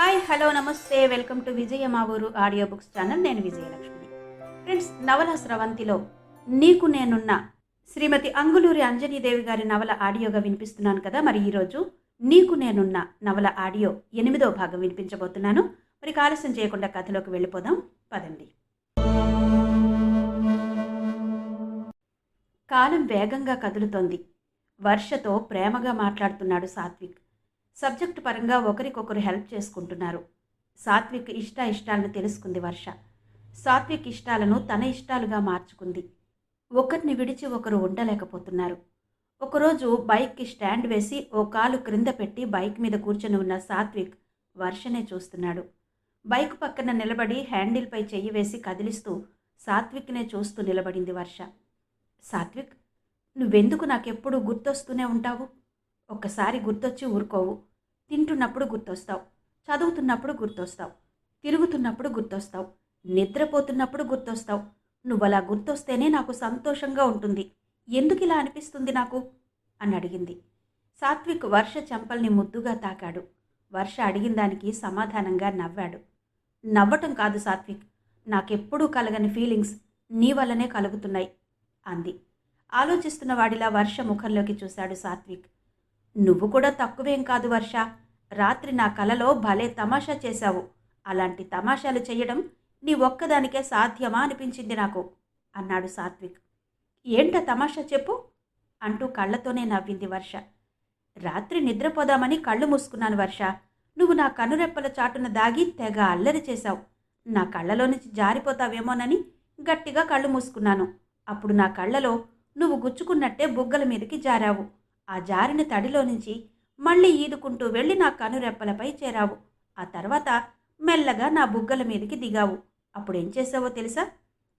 Hi hello నమస్తే welcome to విజయ మా ఊరు ఆడియో బుక్స్ ఛానల్. నేను విజయలక్ష్మి. ఫ్రెండ్స్, నవల స్రవంతిలో నీకు నేనున్న శ్రీమతి అంగులూరి అంజనీదేవి గారి నవల ఆడియోగా వినిపిస్తున్నాను కదా. మరి ఈరోజు నీకు నేనున్న నవల ఆడియో 8వ భాగం వినిపించబోతున్నాను. మరి ఆలస్యం చేయకుండా కథలోకి వెళ్ళిపోదాం పదండి. కాలం వేగంగా కదులుతోంది. వర్షతో ప్రేమగా మాట్లాడుతున్నాడు సాత్విక్. సబ్జెక్టు పరంగా ఒకరికొకరు హెల్ప్ చేసుకుంటున్నారు. సాత్విక్ ఇష్టాలను తెలుసుకుంది వర్ష. సాత్విక్ ఇష్టాలను తన ఇష్టాలుగా మార్చుకుంది. ఒకరిని విడిచి ఒకరు ఉండలేకపోతున్నారు. ఒకరోజు బైక్కి స్టాండ్ వేసి ఓ కాలు క్రింద పెట్టి బైక్ మీద కూర్చొని ఉన్న సాత్విక్ వర్షనే చూస్తున్నాడు. బైక్ పక్కన నిలబడి హ్యాండిల్పై చెయ్యి వేసి కదిలిస్తూ సాత్విక్నే చూస్తూ నిలబడింది వర్ష. సాత్విక్, నువ్వెందుకు నాకెప్పుడు గుర్తొస్తూనే ఉంటావు? ఒక్కసారి గుర్తొచ్చి ఊరుకోవు. తింటున్నప్పుడు గుర్తొస్తావు, చదువుతున్నప్పుడు గుర్తొస్తావు, తిరుగుతున్నప్పుడు గుర్తొస్తావు, నిద్రపోతున్నప్పుడు గుర్తొస్తావు. నువ్వలా గుర్తొస్తేనే నాకు సంతోషంగా ఉంటుంది. ఎందుకు ఇలా అనిపిస్తుంది నాకు అని అడిగింది. సాత్విక్ వర్ష చెంపల్ని ముద్దుగా తాకాడు. వర్ష అడిగిన దానికి సమాధానంగా నవ్వాడు. నవ్వటం కాదు సాత్విక్, నాకెప్పుడూ కలగని ఫీలింగ్స్ నీ వల్లనే కలుగుతున్నాయి అంది. ఆలోచిస్తున్న వాడిలా వర్ష ముఖంలోకి చూశాడు సాత్విక్. నువ్వు కూడా తక్కువేం కాదు వర్ష. రాత్రి నా కలలో భలే తమాషా చేశావు. అలాంటి తమాషాలు చెయ్యడం నీ ఒక్కదానికే సాధ్యమా అనిపించింది నాకు అన్నాడు సాత్విక్. ఏంట తమాషా చెప్పు అంటూ కళ్ళతోనే నవ్వింది వర్ష. రాత్రి నిద్రపోదామని కళ్ళు మూసుకున్నాను వర్ష. నువ్వు నా కనురెప్పల చాటున దాగి తెగ అల్లరి చేశావు. నా కళ్ళలో నుంచి జారిపోతావేమోనని గట్టిగా కళ్ళు మూసుకున్నాను. అప్పుడు నా కళ్ళలో నువ్వు గుచ్చుకున్నట్టే బుగ్గల మీదకి జారావు. ఆ జారిన తడిలో నుంచి మళ్ళీ ఈదుకుంటూ వెళ్ళి నా కనురెప్పలపై చేరావు. ఆ తర్వాత మెల్లగా నా బుగ్గల మీదకి దిగావు. అప్పుడేం చేసావో తెలుసా?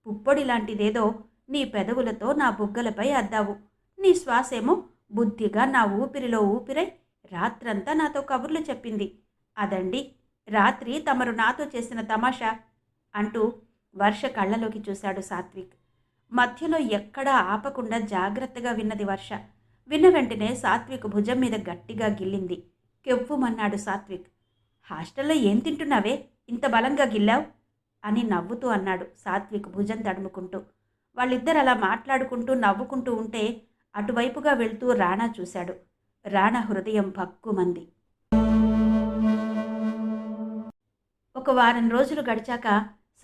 పుప్పొడి లాంటిదేదో నీ పెదవులతో నా బుగ్గలపై అద్దావు. నీ శ్వాసేమో బుద్ధిగా నా ఊపిరిలో ఊపిరై రాత్రంతా నాతో కబుర్లు చెప్పింది. అదండి రాత్రి తమరు నాతో చేసిన తమాషా అంటూ వర్ష కళ్ళలోకి చూశాడు సాత్విక్. మధ్యలో ఎక్కడా ఆపకుండా జాగ్రత్తగా విన్నది వర్ష. విన్న వెంటనే సాత్విక్ భుజం మీద గట్టిగా గిల్లింది. కెవ్వుమన్నాడు సాత్విక్. హాస్టల్లో ఏం తింటున్నావే ఇంత బలంగా గిల్లావు అని నవ్వుతూ అన్నాడు సాత్విక్ భుజం తడుముకుంటూ. వాళ్ళిద్దరు అలా మాట్లాడుకుంటూ నవ్వుకుంటూ ఉంటే అటువైపుగా వెళ్తూ రాణా చూశాడు. రాణా హృదయం భక్కుమంది. ఒక వారం రోజులు గడిచాక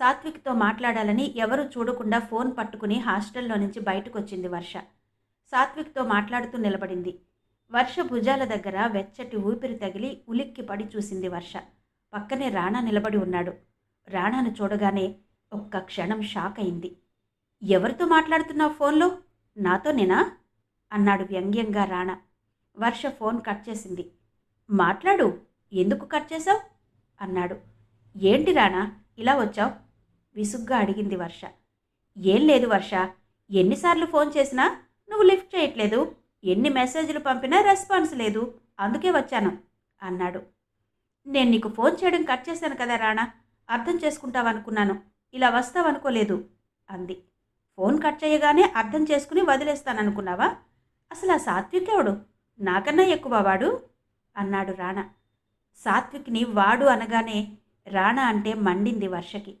సాత్విక్తో మాట్లాడాలని ఎవరూ చూడకుండా ఫోన్ పట్టుకుని హాస్టల్లో నుంచి బయటకొచ్చింది వర్ష. సాత్విక్తో మాట్లాడుతూ నిలబడింది. వర్ష భుజాల దగ్గర వెచ్చటి ఊపిరి తగిలి ఉలిక్కి పడి చూసింది వర్ష. పక్కనే రాణా నిలబడి ఉన్నాడు. రాణాను చూడగానే ఒక్క క్షణం షాక్ అయింది. ఎవరితో మాట్లాడుతున్నావు ఫోన్లో? నాతోనేనా అన్నాడు వ్యంగ్యంగా రాణా. వర్ష ఫోన్ కట్ చేసింది. మాట్లాడు, ఎందుకు కట్ చేశావు అన్నాడు. ఏంటి రాణా ఇలా వచ్చావు విసుగ్గా అడిగింది వర్ష. ఏం లేదు వర్ష, ఎన్నిసార్లు ఫోన్ చేసినా నువ్వు లిఫ్ట్ చేయట్లేదు. ఎన్ని మెసేజ్లు పంపినా రెస్పాన్స్ లేదు, అందుకే వచ్చాను అన్నాడు. నేను నీకు ఫోన్ చేయడం కట్ చేశాను కదా రాణా, అర్థం చేసుకుంటావనుకున్నాను, ఇలా వస్తావనుకోలేదు అంది. ఫోన్ కట్ చేయగానే అర్థం చేసుకుని వదిలేస్తాననుకున్నావా? అసలు ఆ సాత్విక్ ఎవడు? నాకన్నా ఎక్కువ వాడు అన్నాడు రాణా. సాత్విక్ని వాడు అనగానే రాణా అంటే మండింది వర్షకి.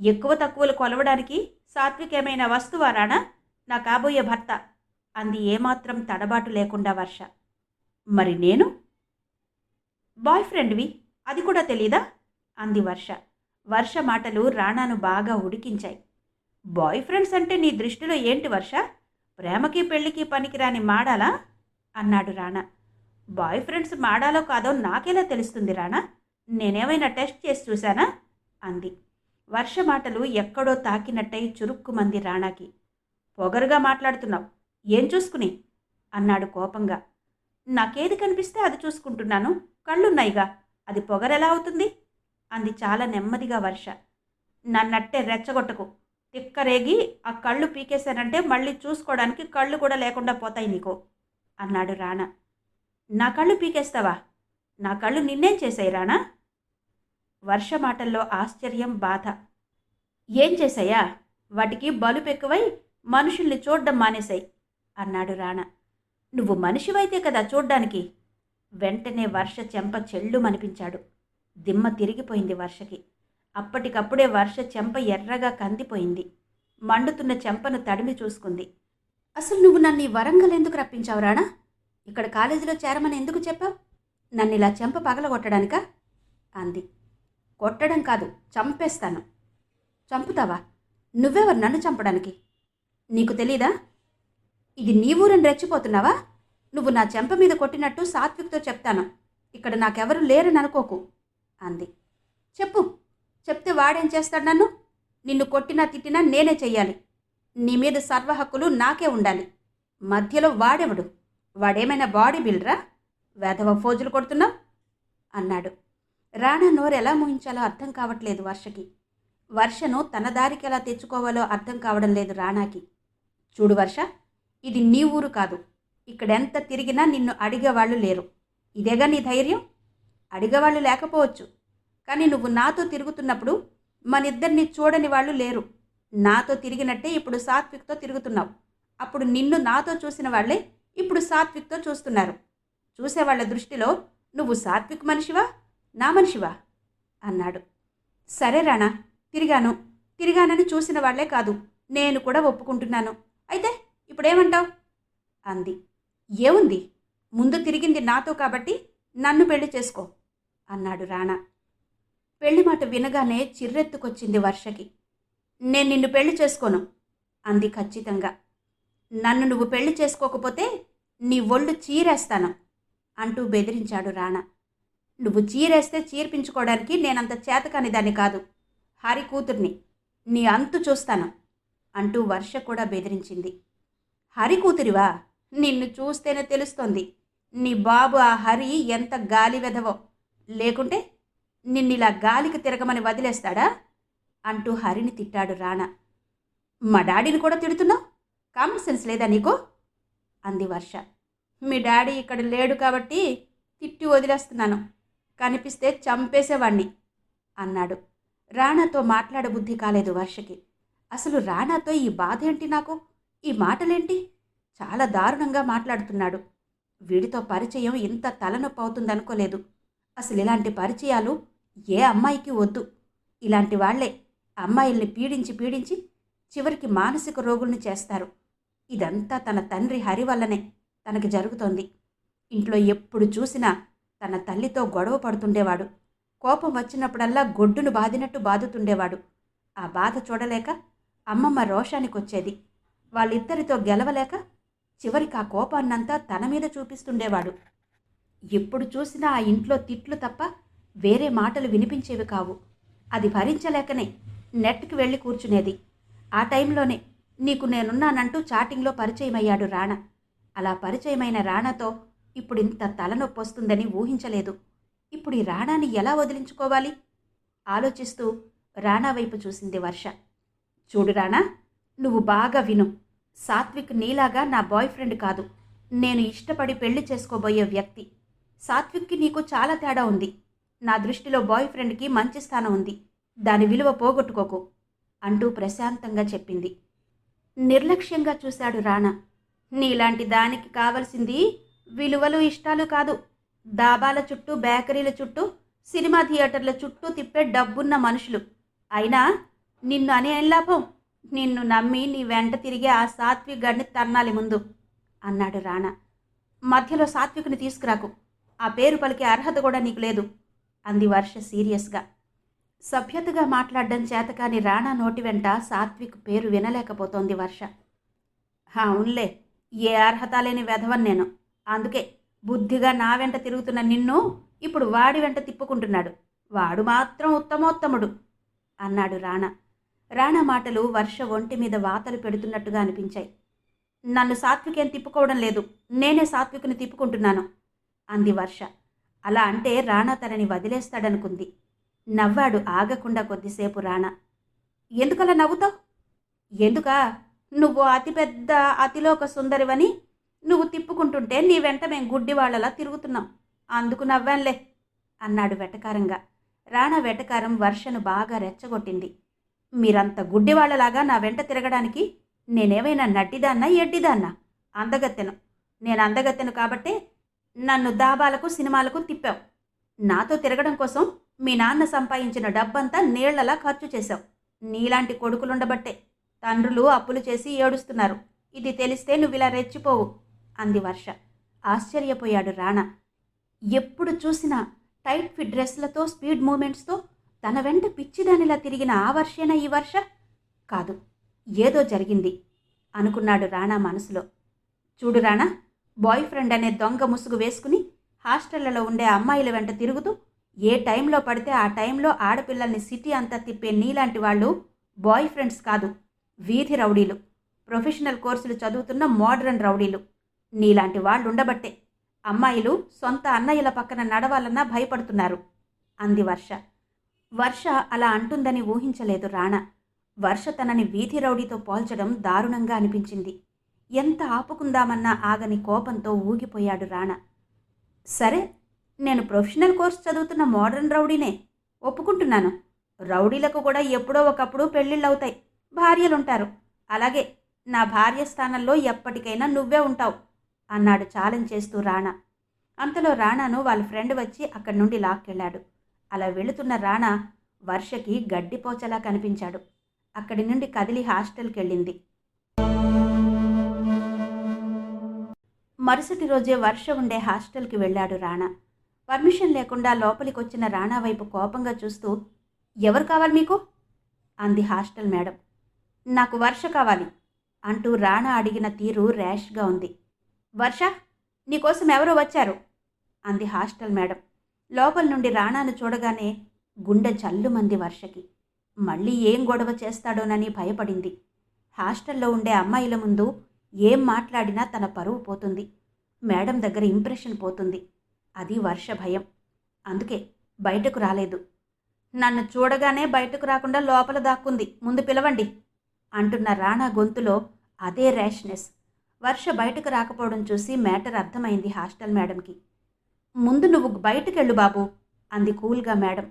ఎక్కువ తక్కువలు కొలవడానికి సాత్విక్ ఏమైనా వస్తువా రాణా? నా కాబోయే భర్త అంది ఏమాత్రం తడబాటు లేకుండా వర్ష. మరి నేను? బాయ్ ఫ్రెండ్వి, అది కూడా తెలీదా అంది వర్ష. వర్ష మాటలు రాణాను బాగా ఉడికించాయి. బాయ్ ఫ్రెండ్స్ అంటే నీ దృష్టిలో ఏంటి వర్ష? ప్రేమకి పెళ్లికి పనికిరాని మాడాలా అన్నాడు రాణా. బాయ్ ఫ్రెండ్స్ మాడాలో కాదో నాకెలా తెలుస్తుంది రాణా? నేనేమైనా టెస్ట్ చేసి చూశానా అంది. వర్ష మాటలు ఎక్కడో తాకినట్టయి చురుక్కుమంది రాణాకి. పొగరుగా మాట్లాడుతున్నావు, ఏం చూసుకుని అన్నాడు కోపంగా. నాకేది కనిపిస్తే అది చూసుకుంటున్నాను, కళ్ళున్నాయిగా, అది పొగరెలా అవుతుంది అంది చాలా నెమ్మదిగా వర్ష. నన్నట్టే రెచ్చగొట్టకు, తిక్కరేగి ఆ కళ్ళు పీకేశానంటే మళ్ళీ చూసుకోవడానికి కళ్ళు కూడా లేకుండా పోతాయి నీకు అన్నాడు రాణా. నా కళ్ళు పీకేస్తావా? నా కళ్ళు నిన్నేం చేశాయి రాణా? వర్ష మాటల్లో ఆశ్చర్యం, బాధ. ఏం చేశాయా? వాటికి బలుపెక్కువై మనుషుల్ని చూడ్డం మానేశాయి అన్నాడు రాణా. నువ్వు మనిషివైతే కదా చూడ్డానికి. వెంటనే వర్ష చెంప చెళ్ళుమనిపించాడు. దిమ్మ తిరిగిపోయింది వర్షకి. అప్పటికప్పుడే వర్ష చెంప ఎర్రగా కందిపోయింది. మండుతున్న చెంపను తడిమి చూసుకుంది. అసలు నువ్వు నన్ను ఈ వరంగల్ ఎందుకు రప్పించావు రాణా? ఇక్కడ కాలేజీలో చేరమని ఎందుకు చెప్పావు? నన్ను ఇలా చెంప పగలగొట్టడానికా? అంది. కొట్టడం కాదు, చంపేస్తాను. చంపుతావా? నువ్వెవరు నన్ను చంపడానికి? నీకు తెలీదా? ఇది నీ ఊరని రెచ్చిపోతున్నావా? నువ్వు నా చెంప మీద కొట్టినట్టు సాత్విక్తో చెప్తాను. ఇక్కడ నాకెవరు లేరని అనుకోకు అంది. చెప్పు, చెప్తే వాడేం చేస్తాడు? నిన్ను కొట్టినా తిట్టినా నేనే చెయ్యాలి. నీ మీద సర్వ హక్కులు నాకే ఉండాలి. మధ్యలో వాడెవడు? వాడేమైనా బాడీ బిల్డరా? వేధవ ఫోజులు కొడుతున్నావు అన్నాడు. రాణా నోరు ఎలా మూయించాలో అర్థం కావట్లేదు వర్షకి. వర్షను తన దారికి ఎలా తెచ్చుకోవాలో అర్థం కావడం లేదు రాణాకి. చూడు వర్ష, ఇది నీ ఊరు కాదు. ఇక్కడెంత తిరిగినా నిన్ను అడిగేవాళ్ళు లేరు. ఇదేగా నీ ధైర్యం? అడిగేవాళ్ళు లేకపోవచ్చు, కానీ నువ్వు నాతో తిరుగుతున్నప్పుడు మనిద్దరిని చూడని వాళ్ళు లేరు. నాతో తిరిగినట్టే ఇప్పుడు సాత్విక్తో తిరుగుతున్నావు. అప్పుడు నిన్ను నాతో చూసిన వాళ్లే ఇప్పుడు సాత్విక్తో చూస్తున్నారు. చూసేవాళ్ల దృష్టిలో నువ్వు సాత్విక్ మనిషివా, నా మనిషివా అన్నాడు. సరే రాణా, తిరిగానని చూసిన వాళ్లే కాదు, నేను కూడా ఒప్పుకుంటున్నాను. అయితే ఇప్పుడేమంటావు అంది. ఏముంది, ముందు తిరిగింది నాతో కాబట్టి నన్ను పెళ్లి చేసుకో అన్నాడు రాణా. పెళ్లి మాట వినగానే చిర్రెత్తుకొచ్చింది వర్షకి. నేను నిన్ను పెళ్లి చేసుకోను అంది ఖచ్చితంగా. నన్ను నువ్వు పెళ్లి చేసుకోకపోతే నీ ఒళ్ళు చీరేస్తాను అంటూ బెదిరించాడు రాణా. నువ్వు చీరేస్తే చీర్పించుకోవడానికి నేనంత చేతకాని దాన్ని కాదు. హరి కూతుర్ని, నీ అంతు చూస్తాను అంటూ వర్ష కూడా బెదిరించింది. హరి కూతురివా? నిన్ను చూస్తేనే తెలుస్తోంది. నీ బాబు ఆ హరి ఎంత గాలి వెధవో. లేకుంటే నిన్నిలా గాలికి తిరగమని వదిలేస్తాడా అంటూ హరిని తిట్టాడు రాణా. మా డాడీని కూడా తిడుతున్నావు? కామన్ సెన్స్ లేదా నీకు అంది వర్ష. మీ డాడీ ఇక్కడ లేడు కాబట్టి తిట్టి వదిలేస్తున్నాను, కనిపిస్తే చంపేసేవాణ్ణి అన్నాడు. రాణాతో మాట్లాడబుద్ధి కాలేదు వర్షకి. అసలు రాణాతో ఈ బాధ ఏంటి? నాకు ఈ మాటలేంటి? చాలా దారుణంగా మాట్లాడుతున్నాడు. వీడితో పరిచయం ఇంత తలనొప్పి అవుతుందనుకోలేదు. అసలు ఇలాంటి పరిచయాలు ఏ అమ్మాయికి వద్దు. ఇలాంటి వాళ్లే అమ్మాయిల్ని పీడించి చివరికి మానసిక రోగుల్ని చేస్తారు. ఇదంతా తన తండ్రి హరి వల్లనే తనకి జరుగుతోంది. ఇంట్లో ఎప్పుడు చూసినా తన తల్లితో గొడవ పడుతుండేవాడు. కోపం వచ్చినప్పుడల్లా గొడ్డును బాదినట్టు బాదుతుండేవాడు. ఆ బాధ చూడలేక అమ్మమ్మ రోషానికొచ్చేది. వాళ్ళిద్దరితో గెలవలేక చివరికి ఆ కోపాన్నంతా తన మీద చూపిస్తుండేవాడు. ఎప్పుడు చూసినా ఆ ఇంట్లో తిట్లు తప్ప వేరే మాటలు వినిపించేవి కావు. అది భరించలేకనే నెట్కి వెళ్ళి కూర్చునేది. ఆ టైంలోనే నీకు నేనున్నానంటూ చాటింగ్లో పరిచయమయ్యాడు రాణా. అలా పరిచయమైన రాణాతో ఇప్పుడు ఇంత తలనొప్పి వస్తుందని ఊహించలేదు. ఇప్పుడు ఈ రాణాని ఎలా వదిలించుకోవాలి ఆలోచిస్తూ రాణా వైపు చూసింది వర్ష. చూడు రాణా, నువ్వు బాగా విను. సాత్విక్ నీలాగా నా బాయ్ ఫ్రెండ్ కాదు. నేను ఇష్టపడి పెళ్లి చేసుకోబోయే వ్యక్తి. సాత్విక్కి నీకు చాలా తేడా ఉంది. నా దృష్టిలో బాయ్ ఫ్రెండ్కి మంచి స్థానం ఉంది. దాని విలువ పోగొట్టుకోకు అంటూ ప్రశాంతంగా చెప్పింది. నిర్లక్ష్యంగా చూశాడు రాణా. నీలాంటి దానికి కావలసింది విలువలు ఇష్టాలు కాదు. దాబాల చుట్టూ, బేకరీల చుట్టూ, సినిమా థియేటర్ల చుట్టూ తిప్పే డబ్బున్న మనుషులు. అయినా నిన్ను అని ఏం లాభం? నిన్ను నమ్మి నీ వెంట తిరిగే ఆ సాత్విక్ గడిని తన్నాలి ముందు అన్నాడు రాణా. మధ్యలో సాత్విక్ని తీసుకురాకు. ఆ పేరు పలికే అర్హత కూడా నీకు లేదు అంది వర్ష సీరియస్గా. సభ్యతగా మాట్లాడడం చేతకాని రాణా నోటి వెంట సాత్విక్ పేరు వినలేకపోతోంది వర్ష. అవునులే, ఏ అర్హత లేని వెధవన్ నేను. అందుకే బుద్ధిగా నా వెంట తిరుగుతున్న నిన్ను ఇప్పుడు వాడి వెంట తిప్పుకుంటున్నాడు. వాడు మాత్రం ఉత్తమోత్తముడు అన్నాడు రాణా. రాణా మాటలు వర్ష ఒంటి మీద వాతలు పెడుతున్నట్టుగా అనిపించాయి. నన్ను సాత్వికేం తిప్పుకోవడం లేదు, నేనే సాత్వికుని తిప్పుకుంటున్నాను అంది వర్ష. అలా అంటే రాణా తనని వదిలేస్తాడనుకుంది. నవ్వాడు ఆగకుండా కొద్దిసేపు రాణా. ఎందుకలా నవ్వుతావు? ఎందుకా? నువ్వు అతిపెద్ద అతిలోక సుందరివని నువ్వు తిప్పుకుంటుంటే నీ వెంట మేం గుడ్డివాళ్లలా తిరుగుతున్నాం, అందుకు నవ్వాన్లే అన్నాడు వెటకారంగా. రాణా వెటకారం వర్షను బాగా రెచ్చగొట్టింది. మీరంత గుడ్డివాళ్లలాగా నా వెంట తిరగడానికి నేనేమైనా నడ్డిదాన్నా, ఎడ్డిదాన్నా? అందగత్తెను. నేను అందగత్తెను కాబట్టే నన్ను దాబాలకు, సినిమాలకు తిప్పావు. నాతో తిరగడం కోసం మీ నాన్న సంపాదించిన డబ్బంతా నీళ్లలా ఖర్చు చేశావు. నీలాంటి కొడుకులుండబట్టే తండ్రులు అప్పులు చేసి ఏడుస్తున్నారు. ఇది తెలిస్తే నువ్విలా రెచ్చిపోవు అంది వర్ష. ఆశ్చర్యపోయాడు రాణా. ఎప్పుడు చూసినా టైట్ ఫిట్ డ్రెస్లతో స్పీడ్ మూమెంట్స్తో తన వెంట పిచ్చిదానిలా తిరిగిన ఆ వర్షేనా ఈ వర్ష? కాదు, ఏదో జరిగింది అనుకున్నాడు రాణా మనసులో. చూడు రాణా, బాయ్ ఫ్రెండ్ అనే దొంగ ముసుగు వేసుకుని హాస్టళ్లలో ఉండే అమ్మాయిల వెంట తిరుగుతూ ఏ టైంలో పడితే ఆ టైంలో ఆడపిల్లల్ని సిటీ అంతా తిప్పే నీలాంటి వాళ్ళు బాయ్ ఫ్రెండ్స్ కాదు, వీధి రౌడీలు, ప్రొఫెషనల్ కోర్సులు చదువుతున్న మోడ్రన్ రౌడీలు. నీలాంటి వాళ్ళు ఉండబట్టే అమ్మాయిలు సొంత అన్నయ్యల పక్కన నడవాలన్నా భయపడుతున్నారు అంది వర్ష. వర్ష అలా అంటుందని ఊహించలేదు రాణా. వర్ష తనని వీధి రౌడీతో పోల్చడం దారుణంగా అనిపించింది. ఎంత ఆపుకుందామన్నా ఆగని కోపంతో ఊగిపోయాడు రాణా. సరే, నేను ప్రొఫెషనల్ కోర్స్ చదువుతున్న మోడర్న్ రౌడీనే, ఒప్పుకుంటున్నాను. రౌడీలకు కూడా ఎప్పుడో ఒకప్పుడు పెళ్ళిళ్ళవుతాయి, భార్యలుంటారు. అలాగే నా భార్య స్థానంలో ఎప్పటికైనా నువ్వే ఉంటావు అన్నాడు ఛాలెంజ్ చేస్తూ రాణా. అంతలో రాణాను వాళ్ళ ఫ్రెండ్ వచ్చి అక్కడి నుండి లాక్కెళ్ళాడు. అలా వెళుతున్న రాణా వర్షకి గడ్డిపోచలా కనిపించాడు. అక్కడి నుండి కదిలి హాస్టల్కి వెళ్ళింది. మరుసటి రోజే వర్ష ఉండే హాస్టల్కి వెళ్ళాడు రాణా. పర్మిషన్ లేకుండా లోపలికొచ్చిన రాణా వైపు కోపంగా చూస్తూ, ఎవరు కావాలి మీకు అంది హాస్టల్ మేడం. నాకు వర్ష కావాలి అంటూ రాణా అడిగిన తీరు ర్యాష్గా ఉంది. వర్ష, నీకోసం ఎవరో వచ్చారు అంది హాస్టల్ మేడం. లోపల నుండి రాణాను చూడగానే గుండె జల్లుమంది వర్షకి. మళ్ళీ ఏం గొడవ చేస్తాడోనని భయపడింది. హాస్టల్లో ఉండే అమ్మాయిల ముందు ఏం మాట్లాడినా తన పరువు పోతుంది, మేడం దగ్గర ఇంప్రెషన్ పోతుంది. అది వర్ష భయం. అందుకే బయటకు రాలేదు. నన్ను చూడగానే బయటకు రాకుండా లోపల దాక్కుంది, ముందు పిలవండి అంటున్న రాణా గొంతులో అదే ర్యాష్నెస్. వర్ష బయటకు రాకపోవడం చూసి మ్యాటర్ అర్థమైంది హాస్టల్ మేడంకి. ముందు నువ్వు బయటకెళ్ళు బాబు అంది కూల్గా మేడం.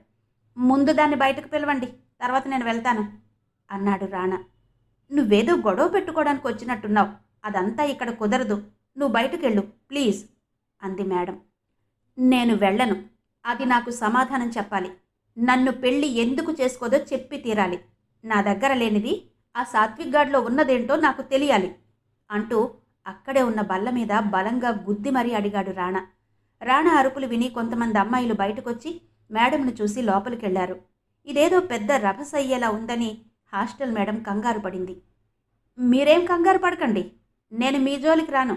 ముందు దాన్ని బయటకు పిలవండి, తర్వాత నేను వెళ్తాను అన్నాడు రాణా. నువ్వేదో గొడవ పెట్టుకోవడానికి వచ్చినట్టున్నావు, అదంతా ఇక్కడ కుదరదు, నువ్వు బయటకెళ్ళు ప్లీజ్ అంది మేడం. నేను వెళ్ళను, అది నాకు సమాధానం చెప్పాలి. నన్ను పెళ్ళి ఎందుకు చేసుకోదో చెప్పి తీరాలి. నా దగ్గర లేనిది ఆ సాత్విక్ గాడిలో ఉన్నదేంటో నాకు తెలియాలి అంటూ అక్కడే ఉన్న బల్ల మీద బలంగా గుద్ది మరీ అడిగాడు రాణా. రాణా అరుపులు విని కొంతమంది అమ్మాయిలు బయటకొచ్చి మేడంను చూసి లోపలికెళ్లారు. ఇదేదో పెద్ద రభసయ్యేలా ఉందని హాస్టల్ మేడం కంగారు పడింది. మీరేం కంగారు పడకండి, నేను మీ జోలికి రాను.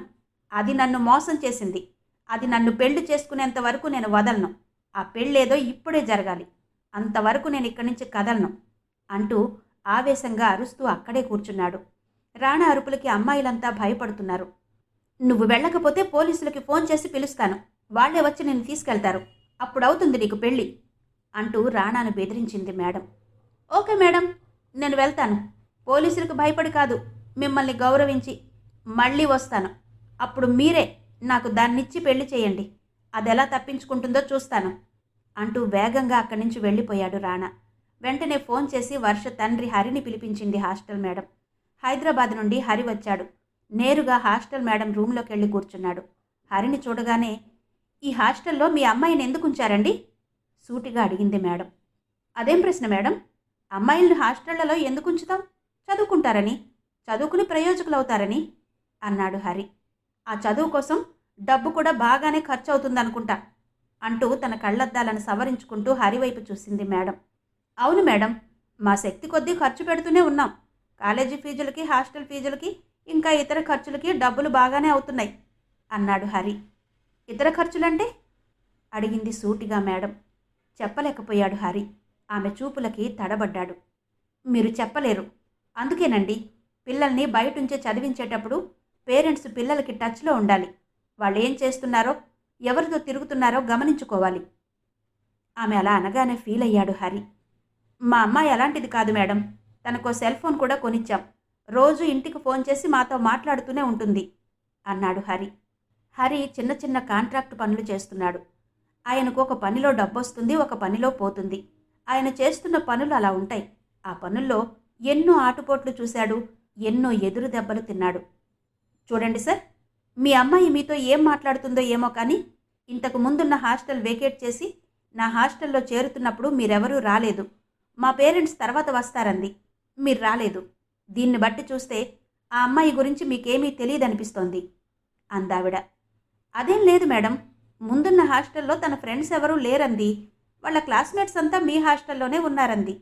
అది నన్ను మోసం చేసింది, అది నన్ను పెళ్లి చేసుకునేంత వరకు నేను వదలను. ఆ పెళ్ళేదో ఇప్పుడే జరగాలి, అంతవరకు నేను ఇక్కడి నుంచి కదలను అంటూ ఆవేశంగా అరుస్తూ అక్కడే కూర్చున్నాడు. రాణా అరుపులకి అమ్మాయిలంతా భయపడుతున్నారు. నువ్వు వెళ్ళకపోతే పోలీసులకి ఫోన్ చేసి పిలుస్తాను, వాళ్లే వచ్చి నిన్ను తీసుకెళ్తారు, అప్పుడవుతుంది నీకు పెళ్ళి అంటూ రాణాను బెదిరించింది మేడం. ఓకే మేడం, నేను వెళ్తాను. పోలీసులకు భయపడి కాదు, మిమ్మల్ని గౌరవించి మళ్ళీ వస్తాను. అప్పుడు మీరే నాకు దాన్నిచ్చి పెళ్లి చేయండి, అదెలా తప్పించుకుంటుందో చూస్తాను అంటూ వేగంగా అక్కడి నుంచి వెళ్ళిపోయాడు రాణా. వెంటనే ఫోన్ చేసి వర్ష తండ్రి హరిని పిలిపించింది హాస్టల్ మేడం. హైదరాబాద్ నుండి హరి వచ్చాడు. నేరుగా హాస్టల్ మేడం రూమ్లోకి వెళ్ళి కూర్చున్నాడు. హరిని చూడగానే, ఈ హాస్టల్లో మీ అమ్మాయిని ఎందుకు ఉంచారండి సూటిగా అడిగింది మేడం. అదేం ప్రశ్న మేడం, అమ్మాయిల్ని హాస్టళ్లలో ఎందుకు ఉంచుతాం? చదువుకుంటారని, చదువుకుని ప్రయోజకులవుతారని అన్నాడు హరి. ఆ చదువు కోసం డబ్బు కూడా బాగానే ఖర్చు అవుతుందనుకుంటా అంటూ తన కళ్ళద్దాలను సవరించుకుంటూ హరివైపు చూసింది మేడం. అవును మేడం, మా శక్తి కొద్దీ ఖర్చు పెడుతూనే ఉన్నాం. కాలేజీ ఫీజులకి, హాస్టల్ ఫీజులకి, ఇంకా ఇతర ఖర్చులకి డబ్బులు బాగానే అవుతున్నాయి అన్నాడు హరి. ఇతర ఖర్చులంటే అడిగింది సూటిగా మేడం. చెప్పలేకపోయాడు హరి. ఆమె చూపులకి తడబడ్డాడు. మీరు చెప్పలేరు, అందుకేనండి పిల్లల్ని బయటుంచే చదివించేటప్పుడు పేరెంట్స్ పిల్లలకి టచ్లో ఉండాలి. వాళ్ళు ఏం చేస్తున్నారో, ఎవరితో తిరుగుతున్నారో గమనించుకోవాలి. ఆమె అలా అనగానే ఫీల్ అయ్యాడు హరి. మా అమ్మాయి అలాంటిది కాదు మేడం, తనకో సెల్ ఫోన్ కూడా కొనిచ్చాం, రోజు ఇంటికి ఫోన్ చేసి మాతో మాట్లాడుతూనే ఉంటుంది అన్నాడు హరి. హరి చిన్న చిన్న కాంట్రాక్ట్ పనులు చేస్తున్నాడు. ఆయనకు ఒక పనిలో డబ్బొస్తుంది, ఒక పనిలో పోతుంది. ఆయన చేస్తున్న పనులు అలా ఉంటాయి. ఆ పనుల్లో ఎన్నో ఆటుపోట్లు చూశాడు, ఎన్నో ఎదురు దెబ్బలు తిన్నాడు. చూడండి సార్, మీ అమ్మాయి మీతో ఏం మాట్లాడుతుందో ఏమో కానీ ఇంతకు ముందున్న హాస్టల్ వేకేట్ చేసి నా హాస్టల్లో చేరుతున్నప్పుడు మీరెవరూ రాలేదు. మా పేరెంట్స్ తర్వాత వస్తారంది. మీరు రాలేదు. దీన్ని బట్టి చూస్తే ఆ అమ్మాయి గురించి మీకేమీ తెలియదనిపిస్తోంది అందావిడ. అదేం లేదు మేడం. ముందున్న హాస్టల్లో తన ఫ్రెండ్స్ ఎవరూ లేరంది. వాళ్ళ క్లాస్మేట్స్ అంతా మీ హాస్టల్లోనే ఉన్నారంది.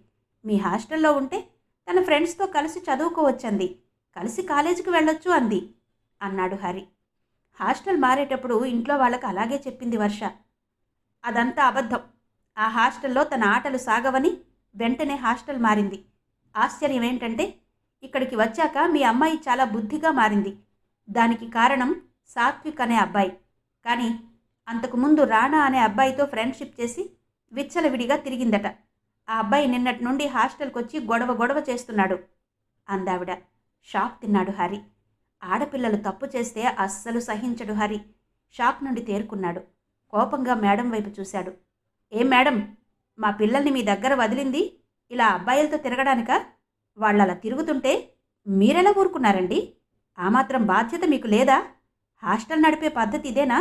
మీ హాస్టల్లో ఉంటే తన ఫ్రెండ్స్తో కలిసి చదువుకోవచ్చంది. కలిసి కాలేజీకి వెళ్ళొచ్చు అంది అన్నాడు హరి. హాస్టల్ మారేటప్పుడు ఇంట్లో వాళ్ళకి అలాగే చెప్పింది వర్ష. అదంతా అబద్ధం. ఆ హాస్టల్లో తన ఆటలు సాగవని వెంటనే హాస్టల్ మారింది. ఆశ్చర్యం ఏంటంటే ఇక్కడికి వచ్చాక మీ అమ్మాయి చాలా బుద్ధిగా మారింది. దానికి కారణం సాత్విక్ అనే అబ్బాయి. కానీ అంతకుముందు రాణా అనే అబ్బాయితో ఫ్రెండ్షిప్ చేసి విచ్చలవిడిగా తిరిగిందట. ఆ అబ్బాయి నిన్నటి నుండి హాస్టల్కి వచ్చి గొడవ చేస్తున్నాడు అందావిడ. షాక్ తిన్నాడు హరి. ఆడపిల్లలు తప్పు చేస్తే అస్సలు సహించడు హరి. షాక్ నుండి తేరుకున్నాడు. కోపంగా మేడం వైపు చూశాడు. ఏం మేడం, మా పిల్లల్ని మీ దగ్గర వదిలింది ఇలా అబ్బాయిలతో తిరగడానికా? వాళ్ళలా తిరుగుతుంటే మీరెలా ఊరుకున్నారండి? ఆ మాత్రం బాధ్యత మీకు లేదా? హాస్టల్ నడిపే పద్ధతి ఇదేనా?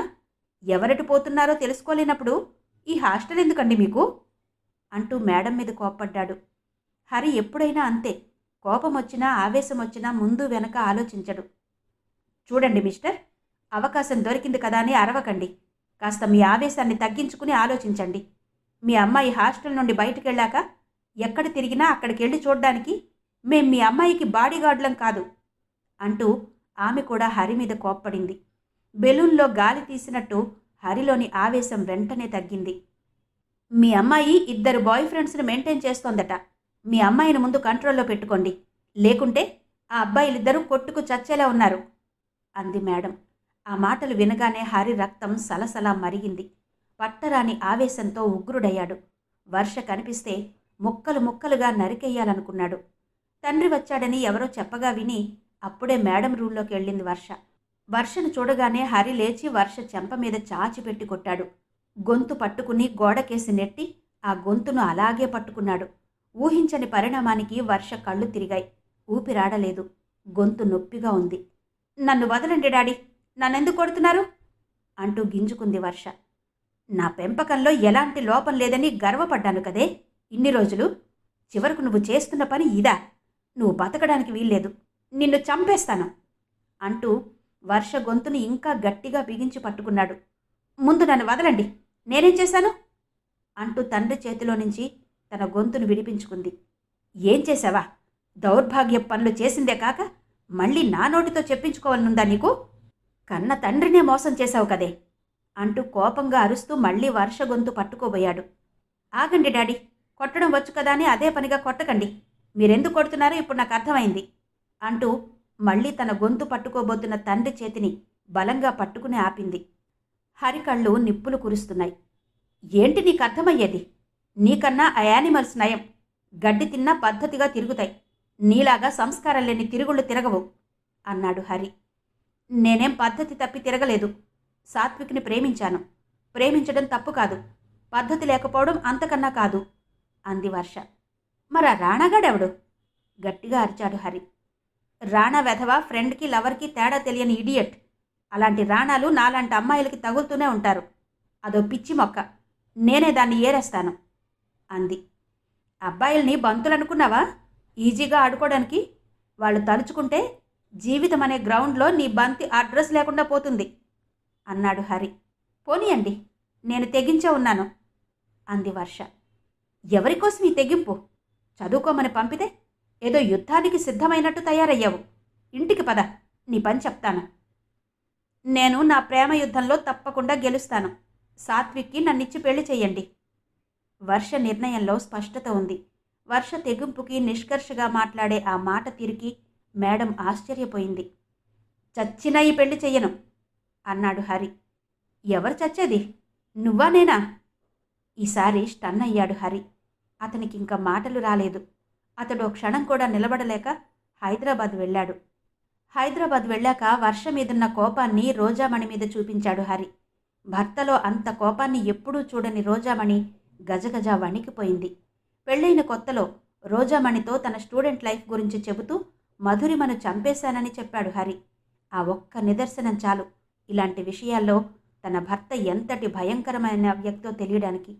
ఎవరెటు పోతున్నారో తెలుసుకోలేనప్పుడు ఈ హాస్టల్ ఎందుకండి మీకు అంటూ మేడం మీద కోప్పడ్డాడు. హరి ఎప్పుడైనా అంతే. కోపం వచ్చినా ఆవేశం వచ్చినా ముందు వెనక ఆలోచించడు. చూడండి మిస్టర్, అవకాశం దొరికింది కదా అని అరవకండి. కాస్త మీ ఆవేశాన్ని తగ్గించుకుని ఆలోచించండి. మీ అమ్మాయి హాస్టల్ నుండి బయటికి వెళ్ళాక ఎక్కడ తిరిగినా అక్కడికి వెళ్ళి చూడ్డానికి మేం మీ అమ్మాయికి బాడీగార్డులం కాదు అంటూ ఆమె కూడా హరి మీద కోప్పడింది. బెలూన్లో గాలి తీసినట్టు హరిలోని ఆవేశం వెంటనే తగ్గింది. మీ అమ్మాయి 2 బాయ్ ఫ్రెండ్స్ని మెయింటైన్ చేస్తోందట. మీ అమ్మాయిని ముందు కంట్రోల్లో పెట్టుకోండి, లేకుంటే ఆ అబ్బాయిలిద్దరూ కొట్టుకు చచ్చేలా ఉన్నారు అంది మేడం. ఆ మాటలు వినగానే హరి రక్తం సలసలా మరిగింది. పట్టరాని ఆవేశంతో ఉగ్రుడయ్యాడు. వర్ష కనిపిస్తే ముక్కలు ముక్కలుగా నరికెయ్యాలనుకున్నాడు. తండ్రి వచ్చాడని ఎవరో చెప్పగా విని అప్పుడే మేడం రూంలోకి వెళ్ళింది వర్ష. వర్షను చూడగానే హరి లేచి వర్ష చెంప మీద చాచిపెట్టి కొట్టాడు. గొంతు పట్టుకుని గోడకేసి నెట్టి ఆ గొంతును అలాగే పట్టుకున్నాడు. ఊహించని పరిణామానికి వర్ష కళ్ళు తిరిగాయి. ఊపిరాడలేదు. గొంతు నొప్పిగా ఉంది. నన్ను వదలండి డాడీ, నన్నెందుకు కొడుతున్నారు అంటూ గింజుకుంది వర్ష. నా పెంపకంలో ఎలాంటి లోపం లేదని గర్వపడ్డాను కదే ఇన్ని రోజులు. చివరకు నువ్వు చేస్తున్న పని ఇదా? నువ్వు బతకడానికి వీల్లేదు. నిన్ను చంపేస్తాను అంటూ వర్ష గొంతుని ఇంకా గట్టిగా బిగించి పట్టుకున్నాడు. ముందు నన్ను వదలండి, నేనేం చేశాను అంటూ తండ్రి చేతిలో నుంచి తన గొంతును విడిపించుకుంది. ఏం చేశావా? దౌర్భాగ్య పనులు చేసిందే కాక మళ్ళీ నా నోటితో చెప్పించుకోవాలనుందా నీకు? కన్న తండ్రినే మోసం చేశావు కదే అంటూ కోపంగా అరుస్తూ మళ్ళీ వర్ష గొంతు పట్టుకోబోయాడు. ఆగండి డాడీ, కొట్టడం వచ్చు కదా అని అదే పనిగా కొట్టకండి. మీరెందుకు కొడుతున్నారో ఇప్పుడు నాకు అర్థమైంది అంటూ మళ్ళీ తన గొంతు పట్టుకోబోతున్న తండ్రి చేతిని బలంగా పట్టుకుని ఆపింది. హరి కళ్ళు నిప్పులు కురుస్తున్నాయి. ఏంటి నీకు అర్థమయ్యేది? నీకన్నా ఆ యానిమల్స్ నయం. గడ్డి తిన్నా పద్ధతిగా తిరుగుతాయి. నీలాగా సంస్కారం లేని తిరుగుళ్ళు తిరగవు అన్నాడు హరి. నేనేం పద్ధతి తప్పి తిరగలేదు. సాత్విక్ని ప్రేమించాను. ప్రేమించడం తప్పు కాదు, పద్ధతి లేకపోవడం అంతకన్నా కాదు అంది వర్ష. మరా రాణాగాడెవడు? గట్టిగా అరిచాడు హరి. రాణా వెధవ ఫ్రెండ్కి లవర్కి తేడా తెలియని ఇడియట్. అలాంటి రాణాలు నాలాంటి అమ్మాయిలకి తగులుతూనే ఉంటారు. అదో పిచ్చి మొక్క. నేనే దాన్ని ఏరేస్తాను అంది. అబ్బాయిల్ని బంతులనుకున్నావా? ఈజీగా ఆడుకోవడానికి. వాళ్ళు తలుచుకుంటే జీవితం అనే గ్రౌండ్లో నీ బంతి అడ్రస్ లేకుండా పోతుంది అన్నాడు హరి. పోనీయండి, నేను తెగించే ఉన్నాను అంది వర్ష. ఎవరికోసం ఈ తెగింపు? చదువుకోమని పంపితే ఏదో యుద్ధానికి సిద్ధమైనట్టు తయారయ్యావు. ఇంటికి పద, నీ పని చెప్తాను. నేను నా ప్రేమ యుద్ధంలో తప్పకుండా గెలుస్తాను. సాత్విక్కి నన్నిచ్చి పెళ్లి చెయ్యండి. వర్ష నిర్ణయంలో స్పష్టత ఉంది. వర్ష తెగింపుకి నిష్కర్షగా మాట్లాడే ఆ మాట తీరికి మేడం ఆశ్చర్యపోయింది. చచ్చినా ఈ పెళ్లి చెయ్యను అన్నాడు హరి. ఎవరు చచ్చేది, నువ్వా నేనా? ఈసారి స్టన్ అయ్యాడు హరి. అతనికి ఇంకా మాటలు రాలేదు. అతడు క్షణం కూడా నిలబడలేక హైదరాబాద్ వెళ్ళాడు. హైదరాబాద్ వెళ్ళాక వర్ష మీదున్న కోపాన్ని రోజామణి మీద చూపించాడు హరి. భర్తలో అంత కోపాన్ని ఎప్పుడూ చూడని రోజామణి గజగజ వణికిపోయింది. పెళ్ళైన కొత్తలో రోజామణితో తన స్టూడెంట్ లైఫ్ గురించి చెబుతూ మధురిమను చంపేశానని చెప్పాడు హరి. ఆ ఒక్క నిదర్శనం చాలు ఇలాంటి విషయాల్లో తన భర్త ఎంతటి భయంకరమైన వ్యక్తో తెలియడానికి.